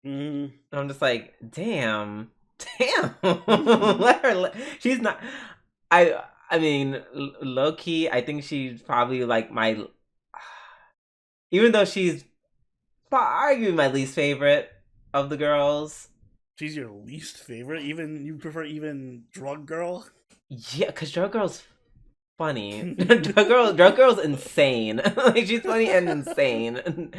I'm just like, damn. Damn. Let her. She's not. I mean, low key, I think she's probably like my. Even though she's arguably my least favorite of the girls. She's your least favorite? Even you prefer even Drug Girl? Yeah, because Drug Girl's funny. Drug Girl's insane. Like, she's funny and insane.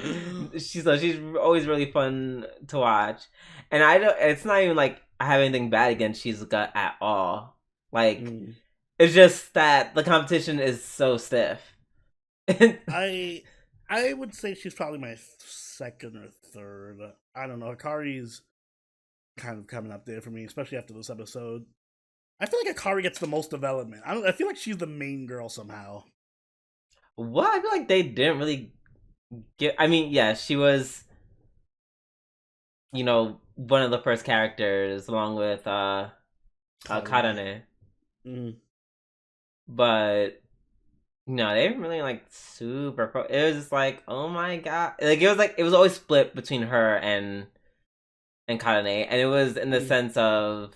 She's always really fun to watch. And it's not even like I have anything bad against Shizuka at all. Like, it's just that the competition is so stiff. I would say she's probably my second or third. I don't know. Hakari's kind of coming up there for me, especially after this episode. I feel like Hakari gets the most development. I feel like she's the main girl somehow. Well, I feel like they didn't really get. I mean, yeah, she was, one of the first characters along with Karane. But no, they didn't really like super. It was just like, oh my god, like it was always split between her and Karane, and it was in the sense of,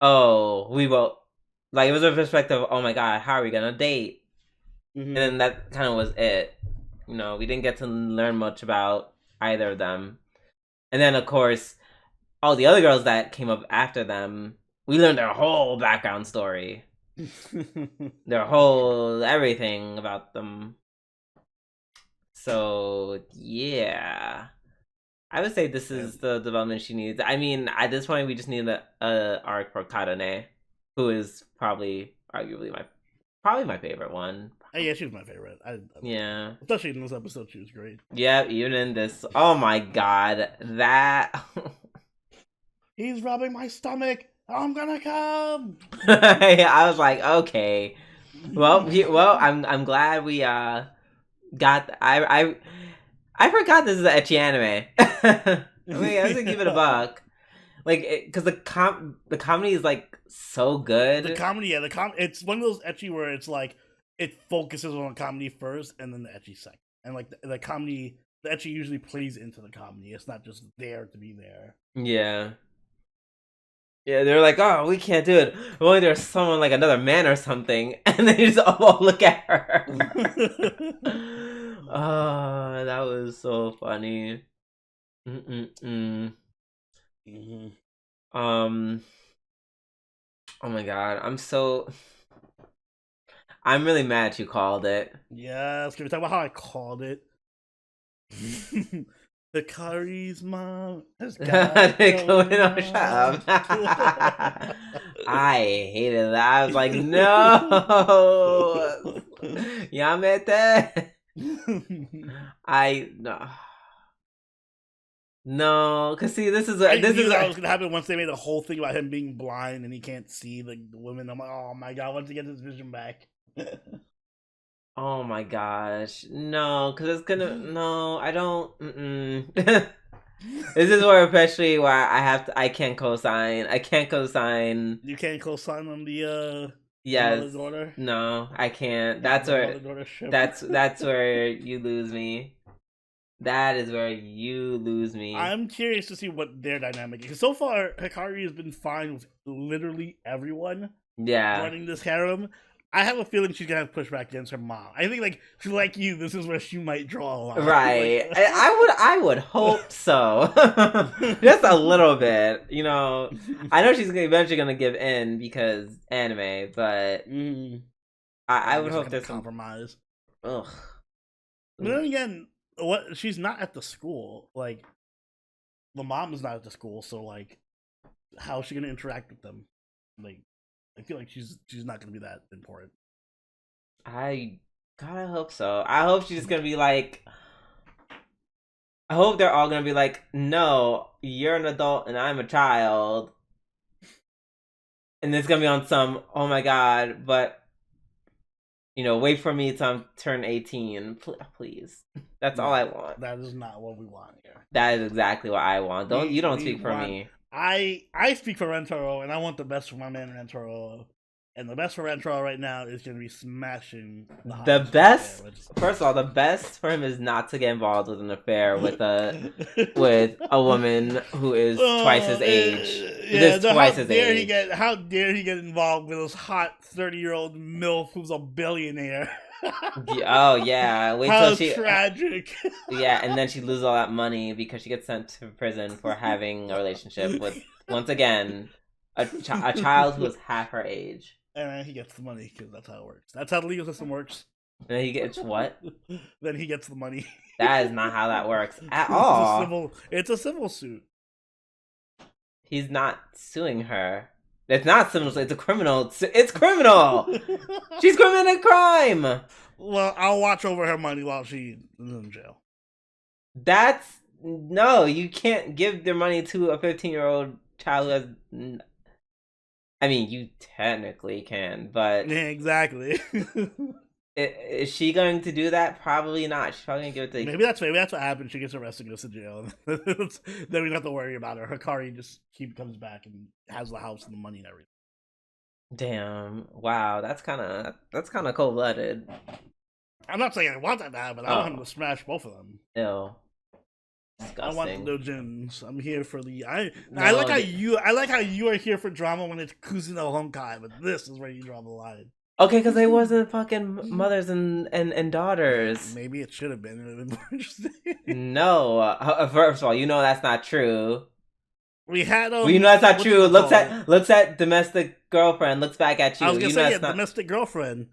oh, we will, like, it was a perspective of, oh my god, how are we gonna date? And then that kind of was it. We didn't get to learn much about either of them. And then, of course, all the other girls that came up after them, we learned their whole background story. Their whole everything about them. So, yeah. I would say this is the development she needs. I mean, at this point, we just need a arc for Karane, who is probably, arguably, my favorite one. Yeah, she was my favorite. Yeah. Especially in this episode, she was great. Yeah, even in this. Oh my god. That. He's rubbing my stomach. I'm gonna come. I was like, okay. Well, I'm glad we got. I forgot this is an ecchi anime. I was gonna give it a buck. Like, because the comedy is like so good. The comedy, yeah, it's one of those ecchi where it's like it focuses on the comedy first and then the ecchi second. And like the comedy, the ecchi usually plays into the comedy. It's not just there to be there. Yeah. Yeah, they're like, oh, we can't do it. Only there's someone like another man or something, and they just all look at her. Oh, that was so funny. Oh my god, I'm really mad you called it. Yes, can we talk about how I called it? Hakari's mom has got shut up. I hated that. I was like, no, Yamete. No, because see, this is what was gonna happen once they made a whole thing about him being blind and he can't see the women. I'm like, oh my god, once he gets his vision back. Oh my gosh, no, because it's gonna, no, I don't, This is where especially why I can't co-sign. You can't co-sign on the, yes, daughter? No, I can't. That's where, that's where you lose me. That is where you lose me. I'm curious to see what their dynamic is. Because so far, Hakari has been fine with literally everyone running this harem. I have a feeling she's gonna have to push back against her mom. I think, like you, this is where she might draw a line. Right. Like, I would hope so. Just a little bit, I know she's eventually gonna give in because anime, but I would hope there's compromise. Ugh. But then again, she's not at the school. Like, the mom is not at the school, so like, how is she gonna interact with them? Like, I feel like she's not gonna be that important. I hope so. I hope she's gonna be like. I hope they're all gonna be like, no, you're an adult and I'm a child, and it's gonna be on some. Oh my god! But wait for me to turn 18, please. That's all I want. That is not what we want here. That is exactly what I want. You don't speak for me. I speak for Rentaro, and I want the best for my man Rentaro. And the best for Rentroll right now is going to be smashing the best. First of all, the best for him is not to get involved with an affair with a woman who is twice his age. Yeah, how dare he get involved with this hot 30-year-old MILF who's a billionaire? Oh yeah, wait how till she tragic. Yeah, and then she loses all that money because she gets sent to prison for having a relationship with, once again, a child who is half her age. And then he gets the money because that's how it works. That's how the legal system works. And then he gets what? Then he gets the money. That is not how that works at all. It's a civil suit. He's not suing her. It's not civil. It's a criminal. It's criminal. She's committing a crime. Well, I'll watch over her money while she's in jail. No. You can't give their money to a 15-year-old child who has. I mean, you technically can, but... Yeah, exactly. Is she going to do that? Probably not. She's probably going to give it to... Maybe that's what happens. She gets arrested and goes to jail. Then we don't have to worry about her. Hakari just comes back and has the house and the money and everything. Damn. Wow, that's kind of cold-blooded. I'm not saying I want that to happen. I want him to smash both of them. Ew. Disgusting. I want the dojins. I'm here for I like how you are here for drama when it's Kuzi no Honkai, but this is where you draw the line. Okay, because they wasn't fucking mothers and daughters. Maybe it should have been. It would have been more interesting. No. First of all, you know that's not true. We had you know that's not true. Looks at domestic girlfriend. Looks back at you. I was gonna say domestic girlfriend.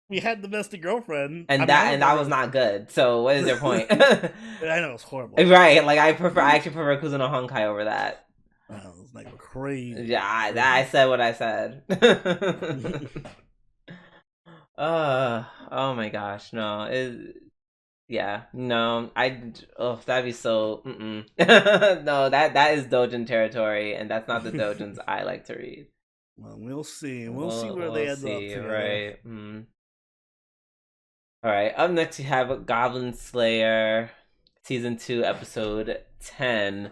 We had domestic girlfriend, and that was not good. So what is your point? I know it's horrible, right? Like I actually prefer Kuzi no Honkai over that. Oh, it's like crazy. Yeah, I said what I said. Oh my gosh, no, that'd be so. No, that is Dojin territory, and that's not the Dojins I like to read. Well, we'll see. We'll see where they end up. Together. Right. All right. Up next, we have Goblin Slayer, season 2, episode 10.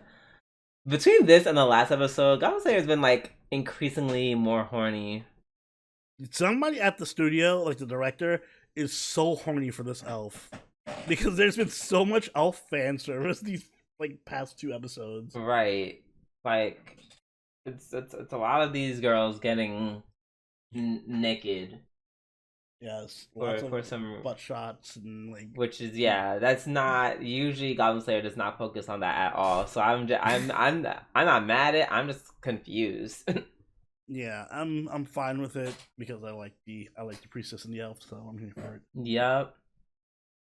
Between this and the last episode, Goblin Slayer has been like increasingly more horny. Somebody at the studio, like the director, is so horny for this elf because there's been so much elf fan service these like past 2 episodes. Right. Like it's a lot of these girls getting naked. Yes, for some butt shots and like, which is that's not usually Goblin Slayer does not focus on that at all. So I'm not mad at it. I'm just confused. Yeah, I'm fine with it because I like the priestess and the elf, so I'm here for it. Yep.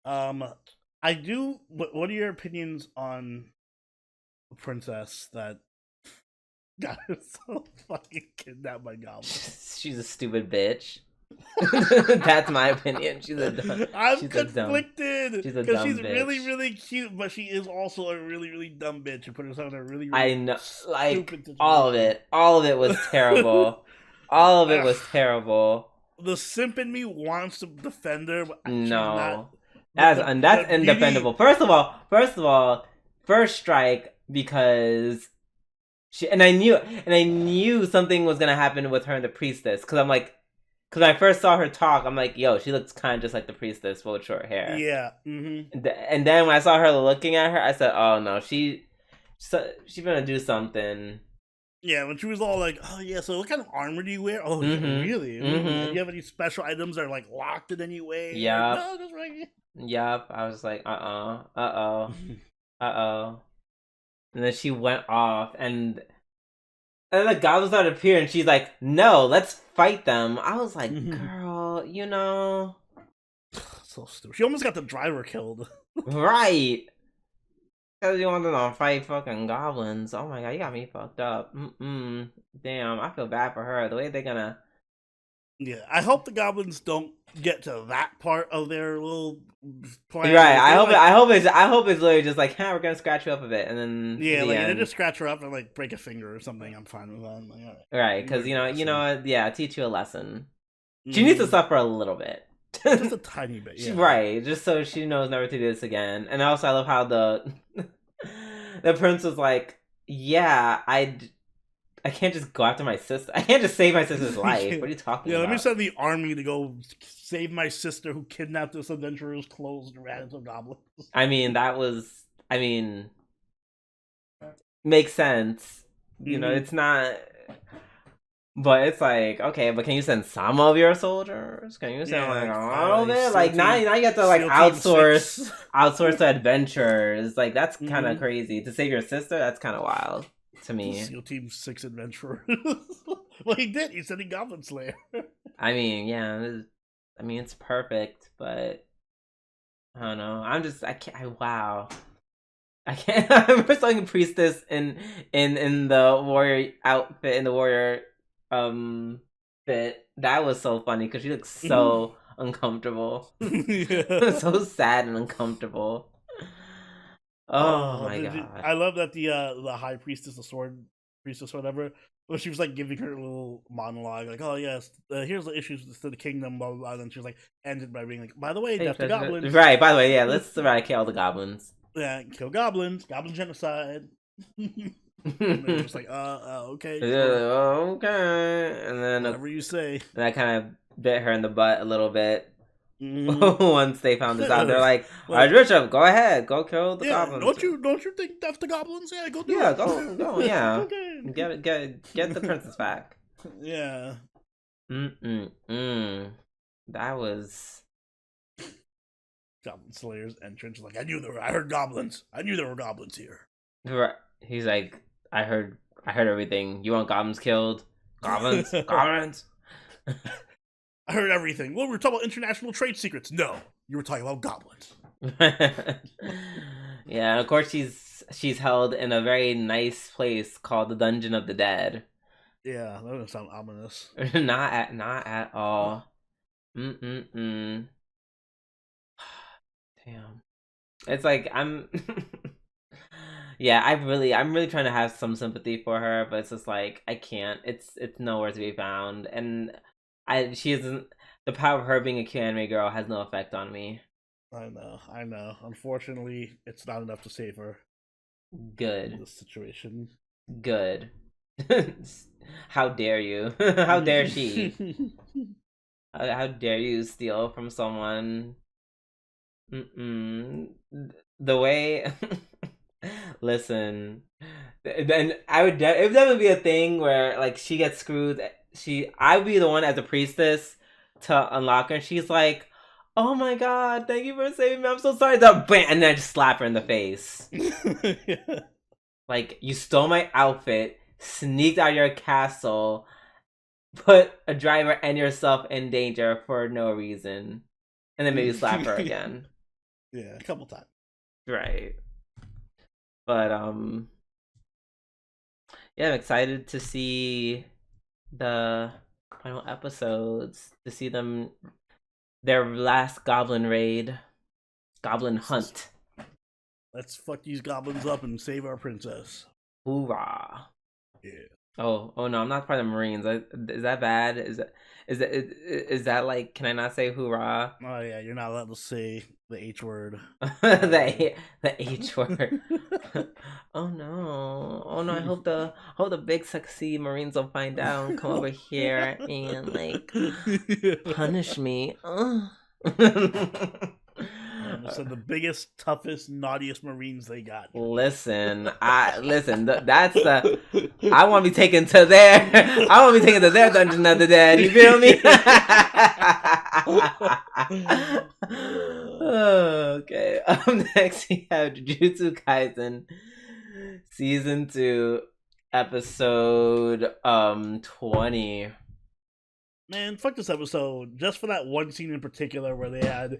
I do. What are your opinions on the princess that got herself fucking kidnapped by goblins? She's a stupid bitch. That's my opinion. I'm conflicted because she's bitch. really, really cute, but she is also a really, really dumb bitch who put herself in a really, really I know, like all of it was terrible. All of it was terrible. The simp in me wants to defend her, but no, that's indefendable. First of all, first strike because I knew something was gonna happen with her and the priestess because I'm like. Because when I first saw her talk, I'm like, yo, she looks kind of just like the priestess with short hair. Yeah. Mm-hmm. And then when I saw her looking at her, I said, oh, no, she's gonna do something. Yeah, when she was all like, oh, yeah, so what kind of armor do you wear? Oh, really? Mm-hmm. Do you have any special items that are, like, locked in any way? Yeah. No, just right here. Yep. I was like, uh-oh. And then she went off, and then the goblins started appearing, and she's like, no, let's fight them. I was like, girl, you know. So stupid. She almost got the driver killed. Right. Because you wanted to fight fucking goblins. Oh my god, you got me fucked up. Damn, I feel bad for her. The way they're gonna... Yeah, I hope the goblins don't get to that part of their little plan. Right, I hope it's literally just like, we're gonna scratch you up a bit, and then they just scratch her up and like break a finger or something. I'm fine with that. I'm like, all right. Right, because teach you a lesson. She needs to suffer a little bit, just a tiny bit. Yeah. Right, just so she knows never to do this again. And also, I love how the prince was like, yeah, just go after my sister. I can't just save my sister's life. What are you talking about? Let me send the army to go save my sister who kidnapped this adventurer's clothes and ran into goblins. I mean, makes sense. You know, it's not. But it's like, okay, but can you send some of your soldiers? Can you send like all of it? Like now you have to like outsource to adventurers. Like that's kind of crazy. To save your sister, that's kind of wild to me. SEAL Team 6 adventurer. Well, he did. He said he Goblin Slayer. I mean, yeah. I mean, it's perfect, but I don't know. Wow. I can't. I remember seeing Priestess in the warrior outfit, in the warrior fit. That was so funny because she looks so uncomfortable. So sad and uncomfortable. Oh my god. I love that the high priestess, the sword priestess, whatever, when she was like giving her little monologue, like, oh yes, here's the issues to the kingdom, blah blah blah, and she was like ended by being like, by the way, death to goblins. Right, by the way, yeah, let's eradicate all the goblins. Yeah, kill goblins, goblin genocide. And they're just like, okay. Okay. And then whatever you say. That kind of bit her in the butt a little bit. Once they found this out, they're like, alright, Bishop, go ahead, go kill the goblins. Don't you think death to goblins? Yeah, go do it. Yeah, go, yeah. Okay. Get the princess back. Yeah. That was Goblin Slayer's entrance. Like, I heard goblins. I knew there were goblins here. Right. He's like, I heard everything. You want goblins killed? Goblins? Goblins? I heard everything. Well, we were talking about international trade secrets. No, you were talking about goblins. Yeah, of course she's held in a very nice place called the Dungeon of the Dead. Yeah, that doesn't sound ominous. Not at all. Damn. It's like yeah, I'm really trying to have some sympathy for her, but it's just like I can't. It's nowhere to be found, and she isn't. The power of her being a Q&A girl has no effect on me. I know. Unfortunately, it's not enough to save her. Good. In this situation. Good. How dare you? How dare she? How dare you steal from someone? The way. Listen, then it would definitely be a thing where like she gets screwed. I would be the one as a priestess to unlock her, and she's like, "Oh my god, thank you for saving me. I'm so sorry." And then I just slap her in the face. Yeah. Like, you stole my outfit, sneaked out of your castle, put a driver and yourself in danger for no reason, and then maybe slap her again. Yeah, a couple times. Right. But yeah, I'm excited to see the final episodes, to see their last goblin raid, goblin hunt. Let's fuck these goblins up and save our princess. Hoorah! Yeah. Oh no, I'm not part of the Marines. Is that bad? Is that like? Can I not say hoorah? Oh yeah, you're not allowed to say the H word. the H word. Oh no! I hope the big sexy Marines will find out and come over here and like punish me. So the biggest, toughest, naughtiest Marines they got. Listen. That's the. I want to be taken to their. I want to be taken to their Dungeon of the Dead. You feel me? Okay. Up next, we have Jujutsu Kaisen Season 2, Episode 20. Man, fuck this episode. Just for that one scene in particular where they had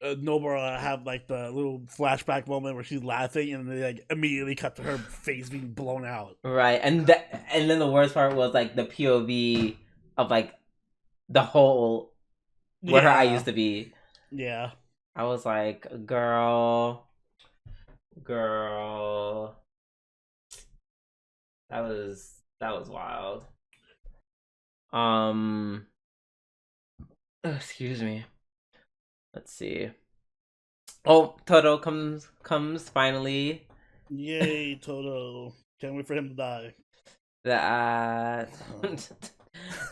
Nobara have like the little flashback moment where she's laughing and they like immediately cut to her face being blown out. Right, and then the worst part was like the POV of like the whole where her eye used to be. Yeah, I was like, girl, that was wild. Excuse me. Let's see. Oh, Toto comes finally. Yay, Toto! Can't wait for him to die. I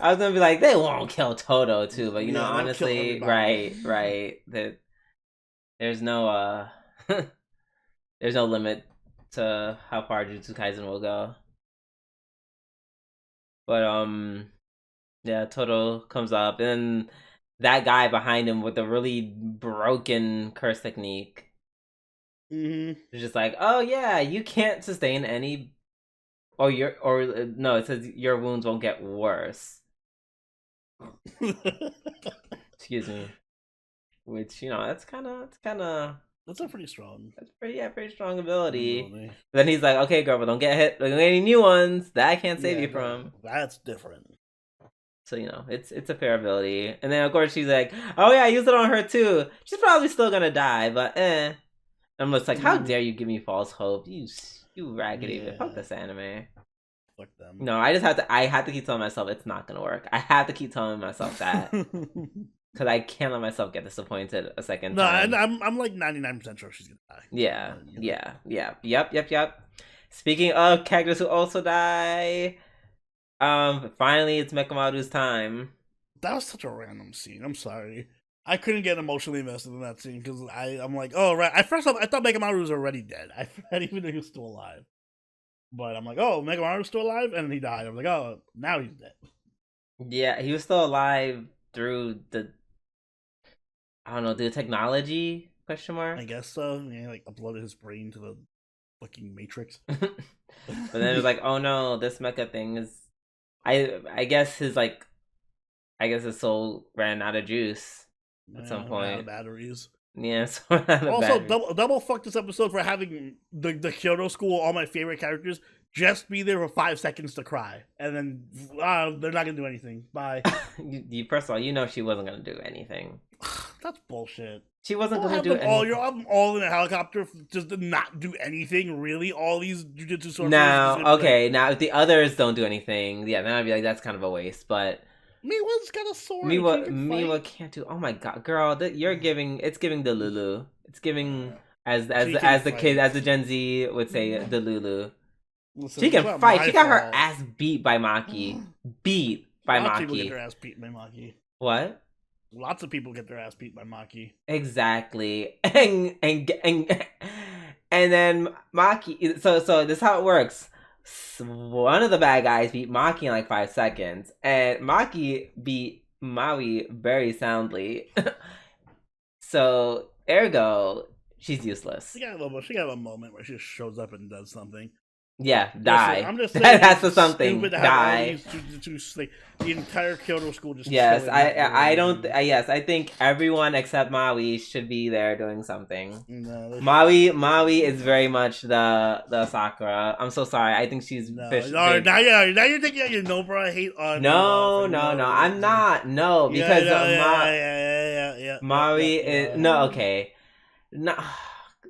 was gonna be like, they won't kill Toto too, but you know, honestly, right. That there's no there's no limit to how far Jujutsu Kaisen will go. But yeah, Toto comes up, and that guy behind him with the really broken curse technique. Mm-hmm. It's just like, oh yeah, you can't sustain any, or no, it says your wounds won't get worse. Excuse me. Which, you know, that's a pretty strong. That's pretty strong ability. Then he's like, okay, girl, but don't get hit. Don't get any new ones that I can't save you from. That's different. So, you know, it's a fair ability. And then of course she's like, oh yeah, I used it on her too. She's probably still gonna die, but I'm just like, how dare you give me false hope? You raggedy fuck this anime. Fuck them. No, I have to keep telling myself it's not gonna work. I have to keep telling myself that. Because I can't let myself get disappointed a second time. No, I'm like 99% sure she's gonna die. Yeah. Yep. Speaking of characters who also die, finally it's Mekamaru's time. That was such a random scene. I'm sorry. I couldn't get emotionally invested in that scene because I'm like, oh right. At first I thought Mekamaru was already dead. I didn't even know he was still alive. But I'm like, oh, Mekamaru's still alive, and he died. I'm like, oh, now he's dead. Yeah, he was still alive through the, I don't know, the technology ? I guess so. Yeah, like uploaded his brain to the fucking Matrix. But then it was like, oh no, this mecha thing is, I guess his soul ran out of juice at some point. Out of batteries. Yeah. Also, double fuck this episode for having the Kyoto School, all my favorite characters, just be there for 5 seconds to cry, and then they're not gonna do anything. Bye. you first of all, you know she wasn't gonna do anything. That's bullshit. She wasn't gonna do anything. You're all in a helicopter just to not do anything. Really, all these jujutsu sorcerers. Now, okay, now if the others don't do anything, yeah, then I'd be like, that's kind of a waste. But Miwa's got a sword. Miwa can't do. Oh my god, girl, you're giving. It's giving the Lulu. It's giving as the Gen Z would say, the Lulu. Listen, she can fight. She got her ass beat by Maki. Lots of people get their ass beat by Maki. What? Lots of people get their ass beat by Maki. Exactly. And then Maki. So this is how it works. One of the bad guys beat Maki in like 5 seconds, and Maki beat Maui very soundly. So ergo, she's useless. She got a moment where she just shows up and does something. Yeah, die. Listen, I'm just saying that's the something. Die. The entire Kyoto school just. Yes, I think everyone except Maui should be there doing something. No, Maui is very much the Sakura. I'm so sorry. I think she's now you're thinking your Nobara hate on. No, I'm not. No, because Maui is no okay. No.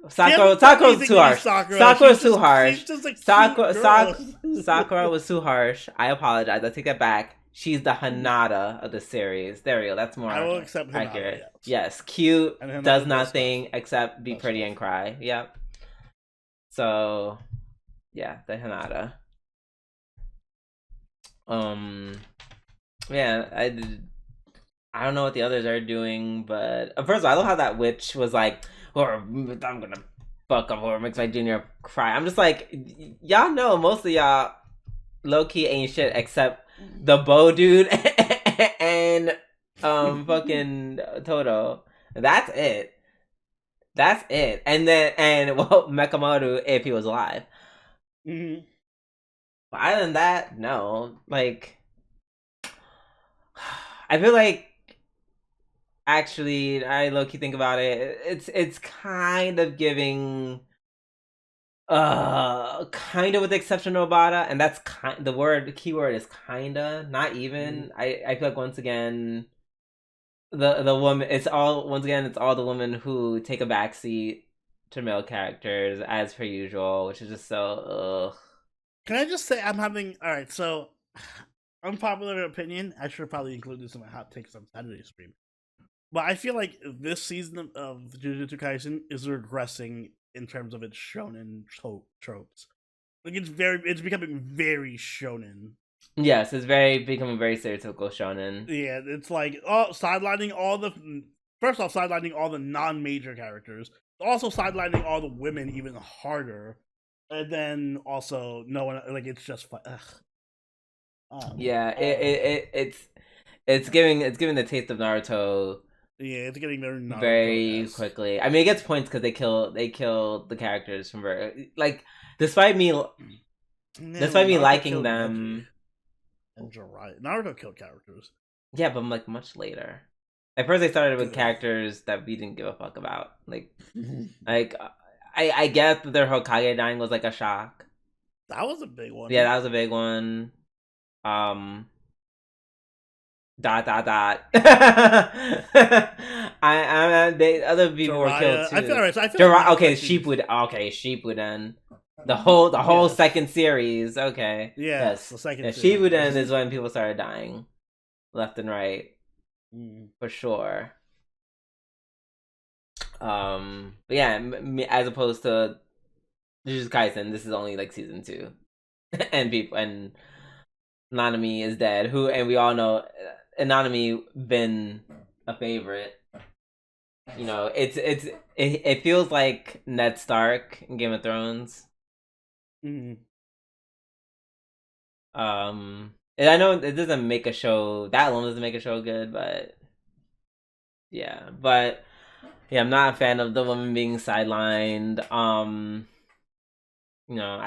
Sakura's too harsh. Sakura's too harsh. Sakura was too harsh. I apologize. I take that back. She's the Hinata of the series. There we go. That's more I will accept accurate. Yes, cute, does nothing except be pretty and cry. Yep. So, yeah, the Hinata. Yeah, I don't know what the others are doing, but first of all, I love how that witch was like, or I'm gonna fuck up or makes my junior cry. I'm just like, y'all know most of y'all low-key ain't shit except the bow dude and fucking Toto. That's it. And Mekamaru if he was alive. Mm-hmm. But other than that, no. Like, I feel like, actually, I low-key think about it, it's kind of giving, kind of with the exception of Obata, and that's the keyword is kinda, not even. I feel like once again, the woman, it's all the women who take a backseat to male characters as per usual, which is just so, ugh. Can I just say alright, so, unpopular opinion, I should probably include this in my hot takes on Saturday's stream. But I feel like this season of Jujutsu Kaisen is regressing in terms of its shonen tropes. Like it's becoming very shonen. Yes, it's becoming very stereotypical shonen. Yeah, it's like sidelining all the first off, sidelining all the non-major characters, also sidelining all the women even harder, and then also no one like it's just yeah, it's giving the taste of Naruto. Yeah, it's getting very quickly. I mean, it gets points because they kill the characters from like despite me liking them. And Jiraiya. Naruto killed characters. Yeah, but like much later. At first, they started with characters that we didn't give a fuck about. Like, I guess that their Hokage dying was like a shock. That was a big one. Yeah, that was a big one. Dot. Other people were killed too. I feel right. So I feel Jiraiya, okay, Shippuden. The whole second series. Okay. Yes. The second. Shippuden is when people started dying, left and right, for sure. But yeah, as opposed to Jujutsu Kaisen, this is only like season 2, and Nanami is dead. And we all know Nanami been a favorite. You know, it feels like Ned Stark in Game of Thrones. Mm-hmm. And I know it doesn't make a show that alone doesn't make a show good, but yeah, I'm not a fan of the woman being sidelined. You know,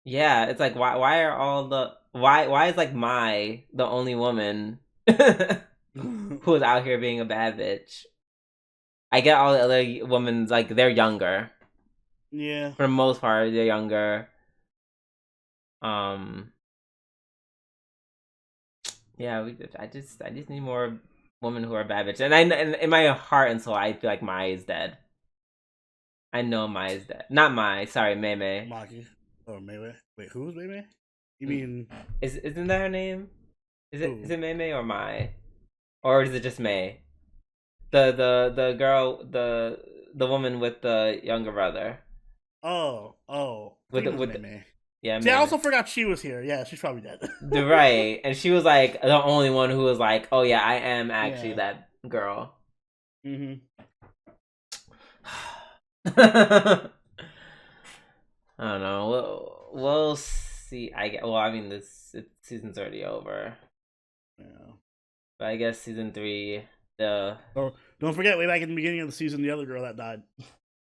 it's like why are all the why is like the only woman who is out here being a bad bitch? I get all the other women like they're younger. Yeah. For the most part, they're younger. Yeah, I just need more women who are bad bitches. And in my heart and soul, I feel like Mai is dead. I know Mai is dead. Not Mai, sorry, Mei Mei. Maki. Or Mei Mei. Wait, who's Mei Mei? You mean isn't that her name? Is it Mei Mei or Mai? Or is it just Mei? The girl, the woman with the younger brother. Oh. With Mei Mei. Yeah. See, I also forgot she was here. Yeah, she's probably dead. Right, and she was like the only one who was like, "Oh yeah, I am actually that girl." Mm-hmm. I don't know. We'll see. I mean, this season's already over. Yeah. But I guess season 3. Don't forget, way back in the beginning of the season, the other girl that died.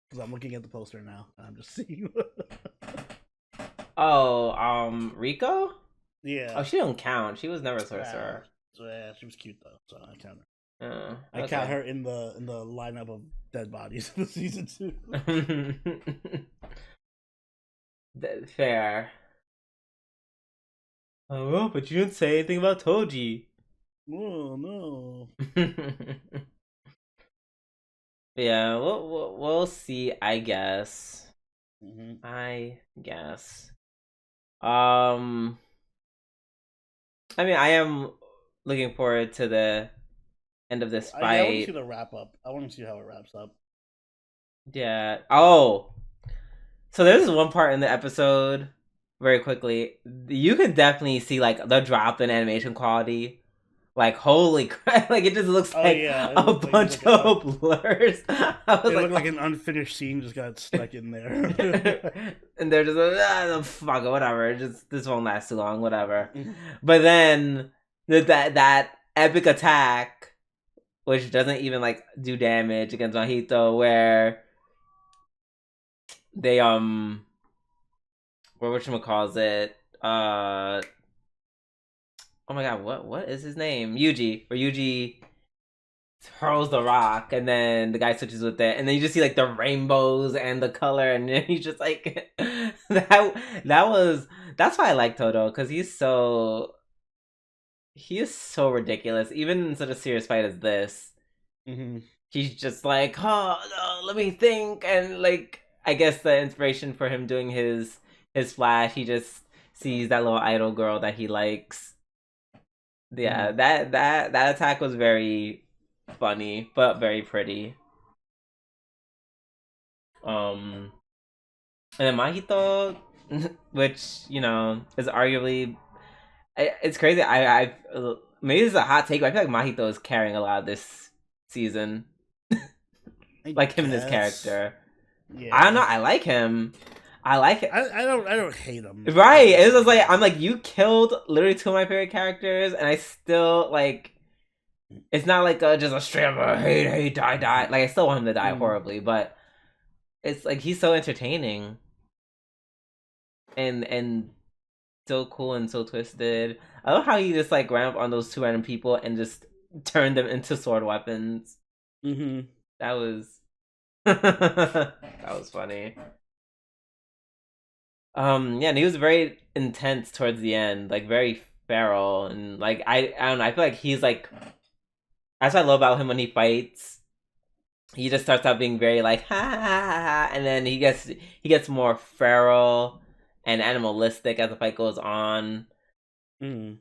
Because I'm looking at the poster now. I'm just seeing. Rico? Yeah. Oh, she don't count. She was never a sorcerer. Yeah, she was cute though, so I count her. Okay. I count her in the lineup of dead bodies in the season 2. Fair. Oh, but you didn't say anything about Toji. Oh no. Yeah, we'll see. I guess. Mm-hmm. I guess. I mean, I am looking forward to the end of this fight. I want to see the wrap up. I want to see how it wraps up. Yeah. Oh. So there's one part in the episode, very quickly, you can definitely see like the drop in animation quality. Like holy crap! Like it just looks like a bunch of blurs. It looked like an unfinished scene just got stuck in there, and they're just like, fuck it, whatever. Just this won't last too long, whatever. But then that epic attack, which doesn't even like do damage against Mahito, where they where whatchamacallit, oh my god, what is his name? Yuji. Where Yuji hurls the rock and then the guy switches with it and then you just see like the rainbows and the color and then he's just like that's why I like Todo, because he is so ridiculous. Even in such a serious fight as this. Mm-hmm. He's just like, oh no, let me think. And like I guess the inspiration for him doing his flash, he just sees that little idol girl that he likes. Yeah, that attack was very funny, but very pretty. And then Mahito, which you know is arguably, it's crazy. I maybe this is a hot take, but I feel like Mahito is carrying a lot of this season. Like him and his character. Yeah. I don't know. I like him. I like it. I don't hate him. Right. It's just like I'm like, you killed literally two of my favorite characters, and I still like. It's not like just a straight up hate, die. Like I still want him to die horribly, but it's like he's so entertaining, and so cool and so twisted. I love how he just like ran up on those two random people and just turned them into sword weapons. That was that was funny. Yeah, and he was very intense towards the end, like very feral, and like I don't know, I feel like he's like, that's what I love about him when he fights. He just starts out being very like ha ha ha ha, and then he gets more feral and animalistic as the fight goes on. Yeah,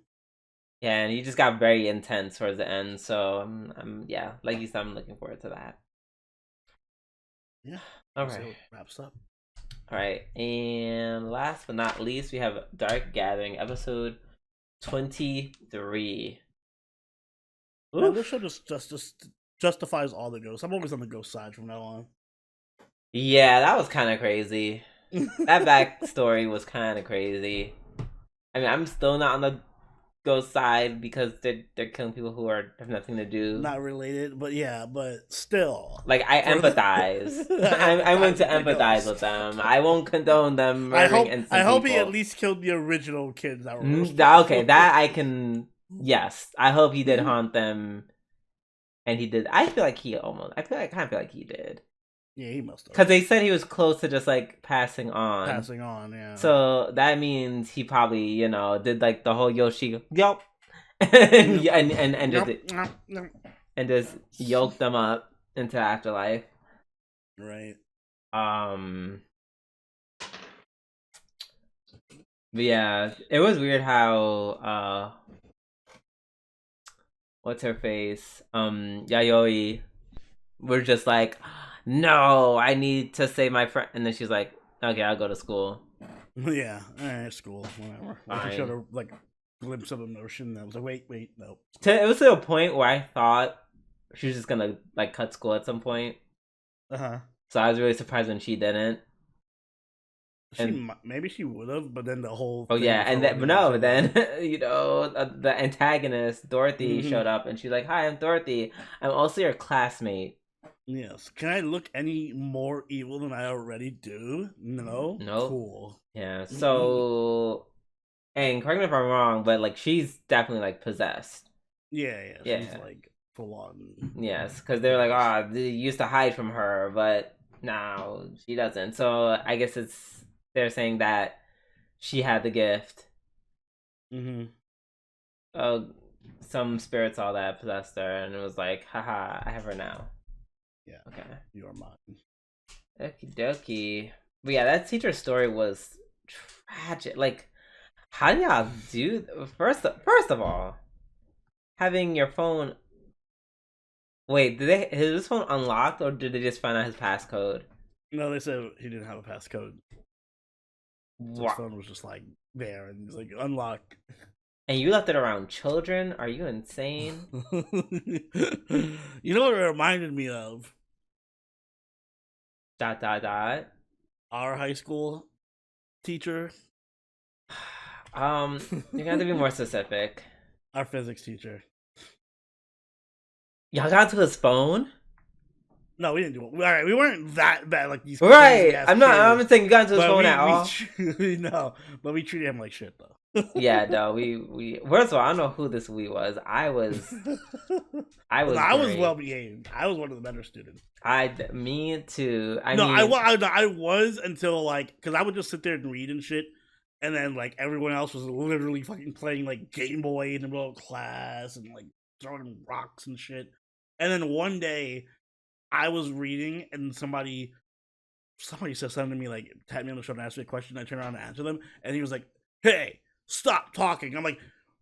and he just got very intense towards the end. So I'm yeah, like you said, I'm looking forward to that. Yeah. All right. So it wraps up. All right, and last but not least, we have Dark Gathering episode 23. Yeah, this show just justifies all the ghosts. I'm always on the ghost side from now on. Yeah, that was kind of crazy. That backstory was kind of crazy. I mean, I'm still not on the ghost side because they're killing people who have nothing to do. Not related, but yeah, but still. Like, I empathize. I'm going to empathize with them. I won't condone them murdering innocent people. I hope he at least killed the original kids that were okay, that I can... Yes, I hope he did haunt them. And he did. I kind of feel like he did. Yeah, he must have. Because they said he was close to just like passing on. Yeah. So that means he probably, you know, did like the whole Yoshi yup, and just yoked them up into afterlife. Right. But yeah, it was weird how what's her face? Yayoi were just like, no, I need to save my friend, and then she's like, okay, I'll go to school. Yeah, alright, school, whatever. I showed her like a glimpse of emotion. I was like, wait, no. It was to a point where I thought she was just gonna like cut school at some point. So I was really surprised when she didn't. Maybe she would have, but then the whole then you know, the antagonist Dorothy showed up, and she's like, "Hi, I'm Dorothy. I'm also your classmate." Yes. Can I look any more evil than I already do? No. Nope. Cool. Yeah. So, and correct me if I'm wrong, but like she's definitely like possessed. Yeah. She's like full on. Yes, because they're like, they used to hide from her, but now she doesn't. So I guess they're saying that she had the gift. Some spirit saw that, possessed her, and it was like, haha, I have her now. Yeah. Okay. You are mine. Okie dokie. But yeah, that teacher story was tragic. Like, how do y'all do? First of all, having your phone. Wait, is his phone unlocked, or did they just find out his passcode? No, they said he didn't have a passcode. So his phone was just like there, and he's like, unlock. And you left it around children? Are you insane? You know what it reminded me of? ... Our high school teacher. You're gonna have to be more specific. Our physics teacher. Y'all got to his phone? No, we didn't do it. All right, we weren't that bad like these. Right. I'm not saying you got into his phone at all. No, but we treated him like shit though. Yeah, no, we first of all, I don't know who this we was. I was well behaved. I was one of the better students. Me too. I was until like, because I would just sit there and read and shit, and then like everyone else was literally fucking playing like Game Boy in the middle of class and like throwing rocks and shit. And then one day, I was reading and somebody said something to me, like tapped me on the shoulder and asked me a question. I turned around and answered them, and he was like, "Hey, stop talking." I'm like,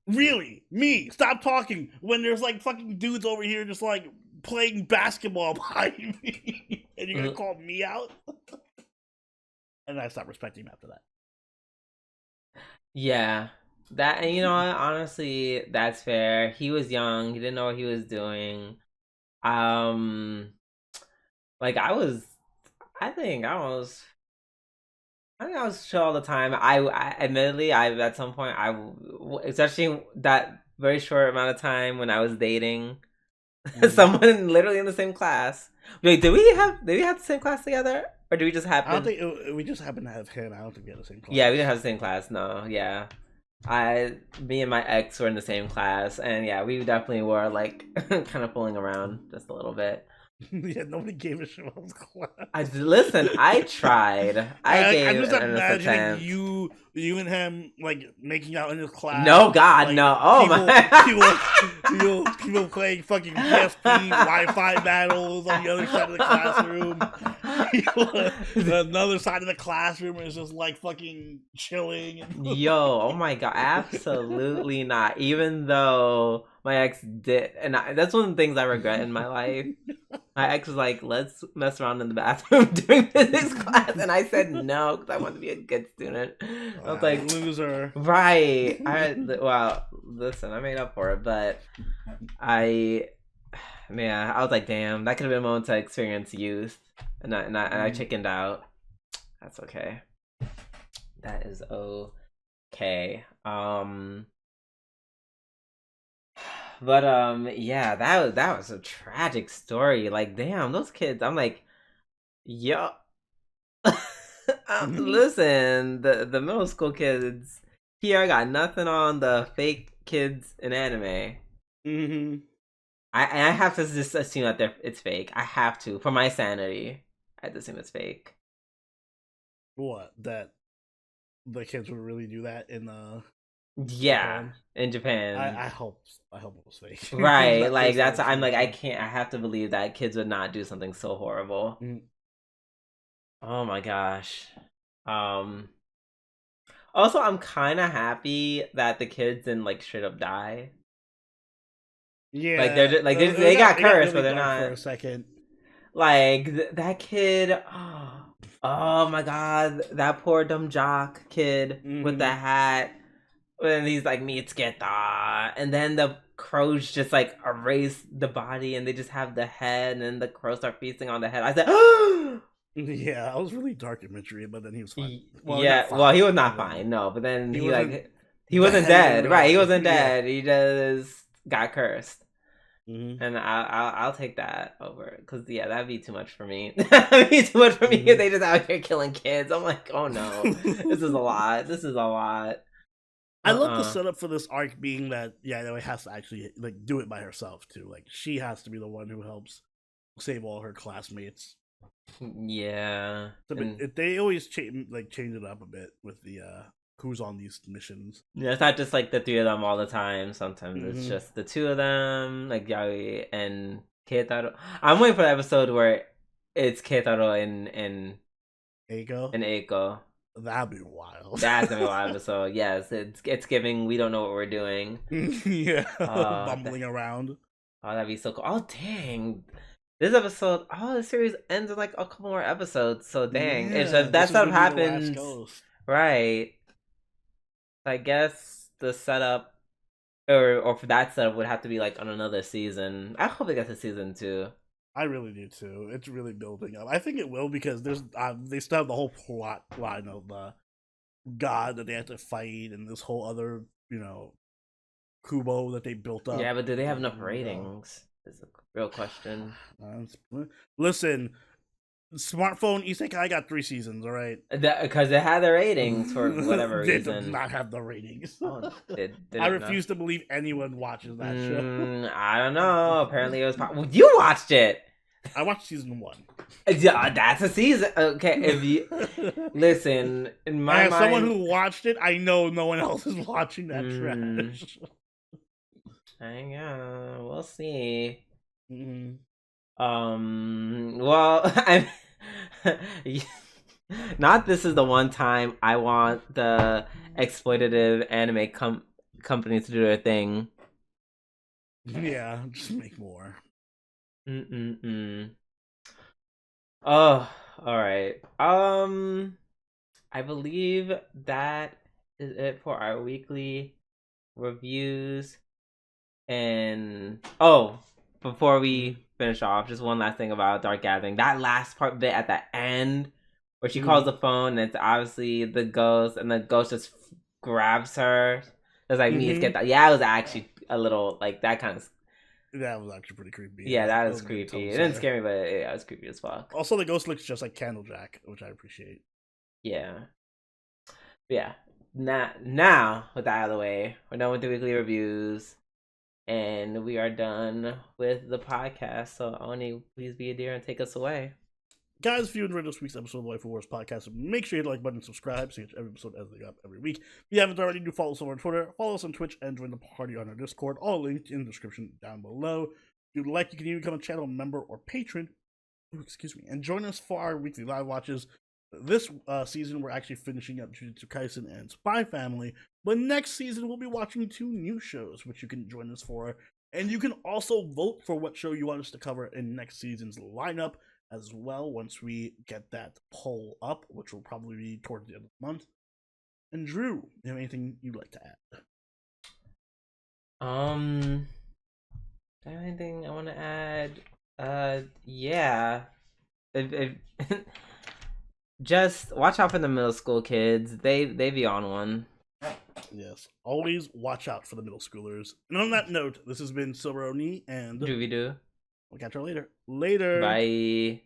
"Really? Me? Stop talking when there's like fucking dudes over here just like playing basketball behind me, and you're gonna call me out?" and I stopped respecting him after that. Yeah, that, and you know what? Honestly, that's fair. He was young. He didn't know what he was doing. Um, like I think I was chill all the time. I admittedly, I at some point, especially that very short amount of time when I was dating someone literally in the same class. Wait, did we have the same class together, or did we just happen? I don't think we just happened to have him. I don't think we had the same class. Yeah, we didn't have the same class. No, yeah. Me and my ex were in the same class, and yeah, we definitely were like kind of fooling around just a little bit. Yeah, nobody gave a shit about his class. Listen, I tried. I'm just imagining you and him like making out in his class. No, God, like, no. Oh my! People playing fucking PSP Wi-Fi battles on the other side of the classroom. Another side of the classroom is just like fucking chilling. Yo, oh my God, absolutely not. Even though my ex did, and that's one of the things I regret in my life. My ex was like, let's mess around in the bathroom during physics class. And I said no, because I wanted to be a good student. I was like, loser. Right. Well, listen, I made up for it. But I was like, damn, that could have been a moment to experience youth. And I chickened out. That's okay. That is okay. But yeah, that was a tragic story. Like, damn, those kids. I'm like, yo, listen, the middle school kids here got nothing on the fake kids in anime. Mm-hmm. I have to just assume that it's fake. I have to, for my sanity. I have to assume it's fake. What, that the kids would really do that in Japan? In Japan. I hope it was fake. Right, like that's I'm like I have to believe that kids would not do something so horrible. Oh my gosh. Also, I'm kind of happy that the kids didn't like straight up die. Yeah, like they're just, like they got cursed, but they're not. For a second, like that kid. Oh my God, that poor dumb jock kid with the hat. And he's like, Mitsuki, and then the crows just like erase the body, and they just have the head, and then the crows start feasting on the head. I said, yeah, I was really dark imagery, but then he was fine. Well, he was not fine, no, but then he wasn't dead, right? He wasn't dead. He just got cursed. And I'll take that over, because yeah, that'd be too much for me. That'd be too much for me if they just out here killing kids. I'm like, oh no, this is a lot. This is a lot. I love the setup for this arc being that Yaoi has to actually like do it by herself too. Like she has to be the one who helps save all her classmates. Yeah, they always change it up a bit with the who's on these missions. Yeah, it's not just like the three of them all the time. Sometimes it's just the two of them, like Yaoi and Keitaro. I'm waiting for the episode where it's Keitaro and Eiko. That'd be wild. That's gonna be a wild episode. Yes, it's giving. We don't know what we're doing. Yeah, bumbling around. Oh, that'd be so cool. Oh, dang. This episode, the series ends in like a couple more episodes. So dang, if that stuff happens, right? I guess the setup, or for that setup, would have to be like on another season. I hope it gets a season 2. I really do too. It's really building up. I think it will, because there's they still have the whole plot line of the god that they have to fight, and this whole other Kubo that they built up. Yeah, but do they have enough ratings? Is a real question. Listen, Smartphone Isekai got 3 seasons, all right? Because it had the ratings for whatever reason. They did not have the ratings. I refuse to believe anyone watches that show. I don't know. Apparently it was... You watched it! I watched season 1. Yeah, that's a season. Okay, if you... Listen, in my mind... As someone who watched it, I know no one else is watching that trash. Hang on, we'll see. Mm-hmm. Well, not this is the one time I want the exploitative anime companies to do their thing. Yeah, just make more. Oh, all right. I believe that is it for our weekly reviews. And before we finish off, just one last thing about Dark Gathering. That last bit at the end where she calls the phone, and it's obviously the ghost, and the ghost just grabs her. It's like me, get that. Yeah, it was actually a little like that kind of. That was actually pretty creepy. Yeah, that was creepy. It didn't scare me, but it was creepy as fuck. Also, the ghost looks just like Candlejack, which I appreciate. Yeah. Yeah. Now, with that out of the way, we're done with the weekly reviews. And we are done with the podcast. So, Oni, please be a dear and take us away. Guys, if you enjoyed this week's episode of the Waifu Wars podcast, make sure you hit the like button and subscribe so you get every episode as they go up every week. If you haven't already, do follow us on Twitter, follow us on Twitch, and join the party on our Discord. All linked in the description down below. If you'd like, you can even become a channel member or patron. And join us for our weekly live watches. This season, we're actually finishing up Jujutsu Kaisen and Spy Family, but next season we'll be watching 2 new shows, which you can join us for, and you can also vote for what show you want us to cover in next season's lineup as well, once we get that poll up, which will probably be towards the end of the month. And Drew, you have anything you'd like to add? Anything I want to add? Yeah. Just watch out for the middle school kids. They be on one. Yes. Always watch out for the middle schoolers. And on that note, this has been Silver Oni and Juvie. We'll catch you later. Later. Bye.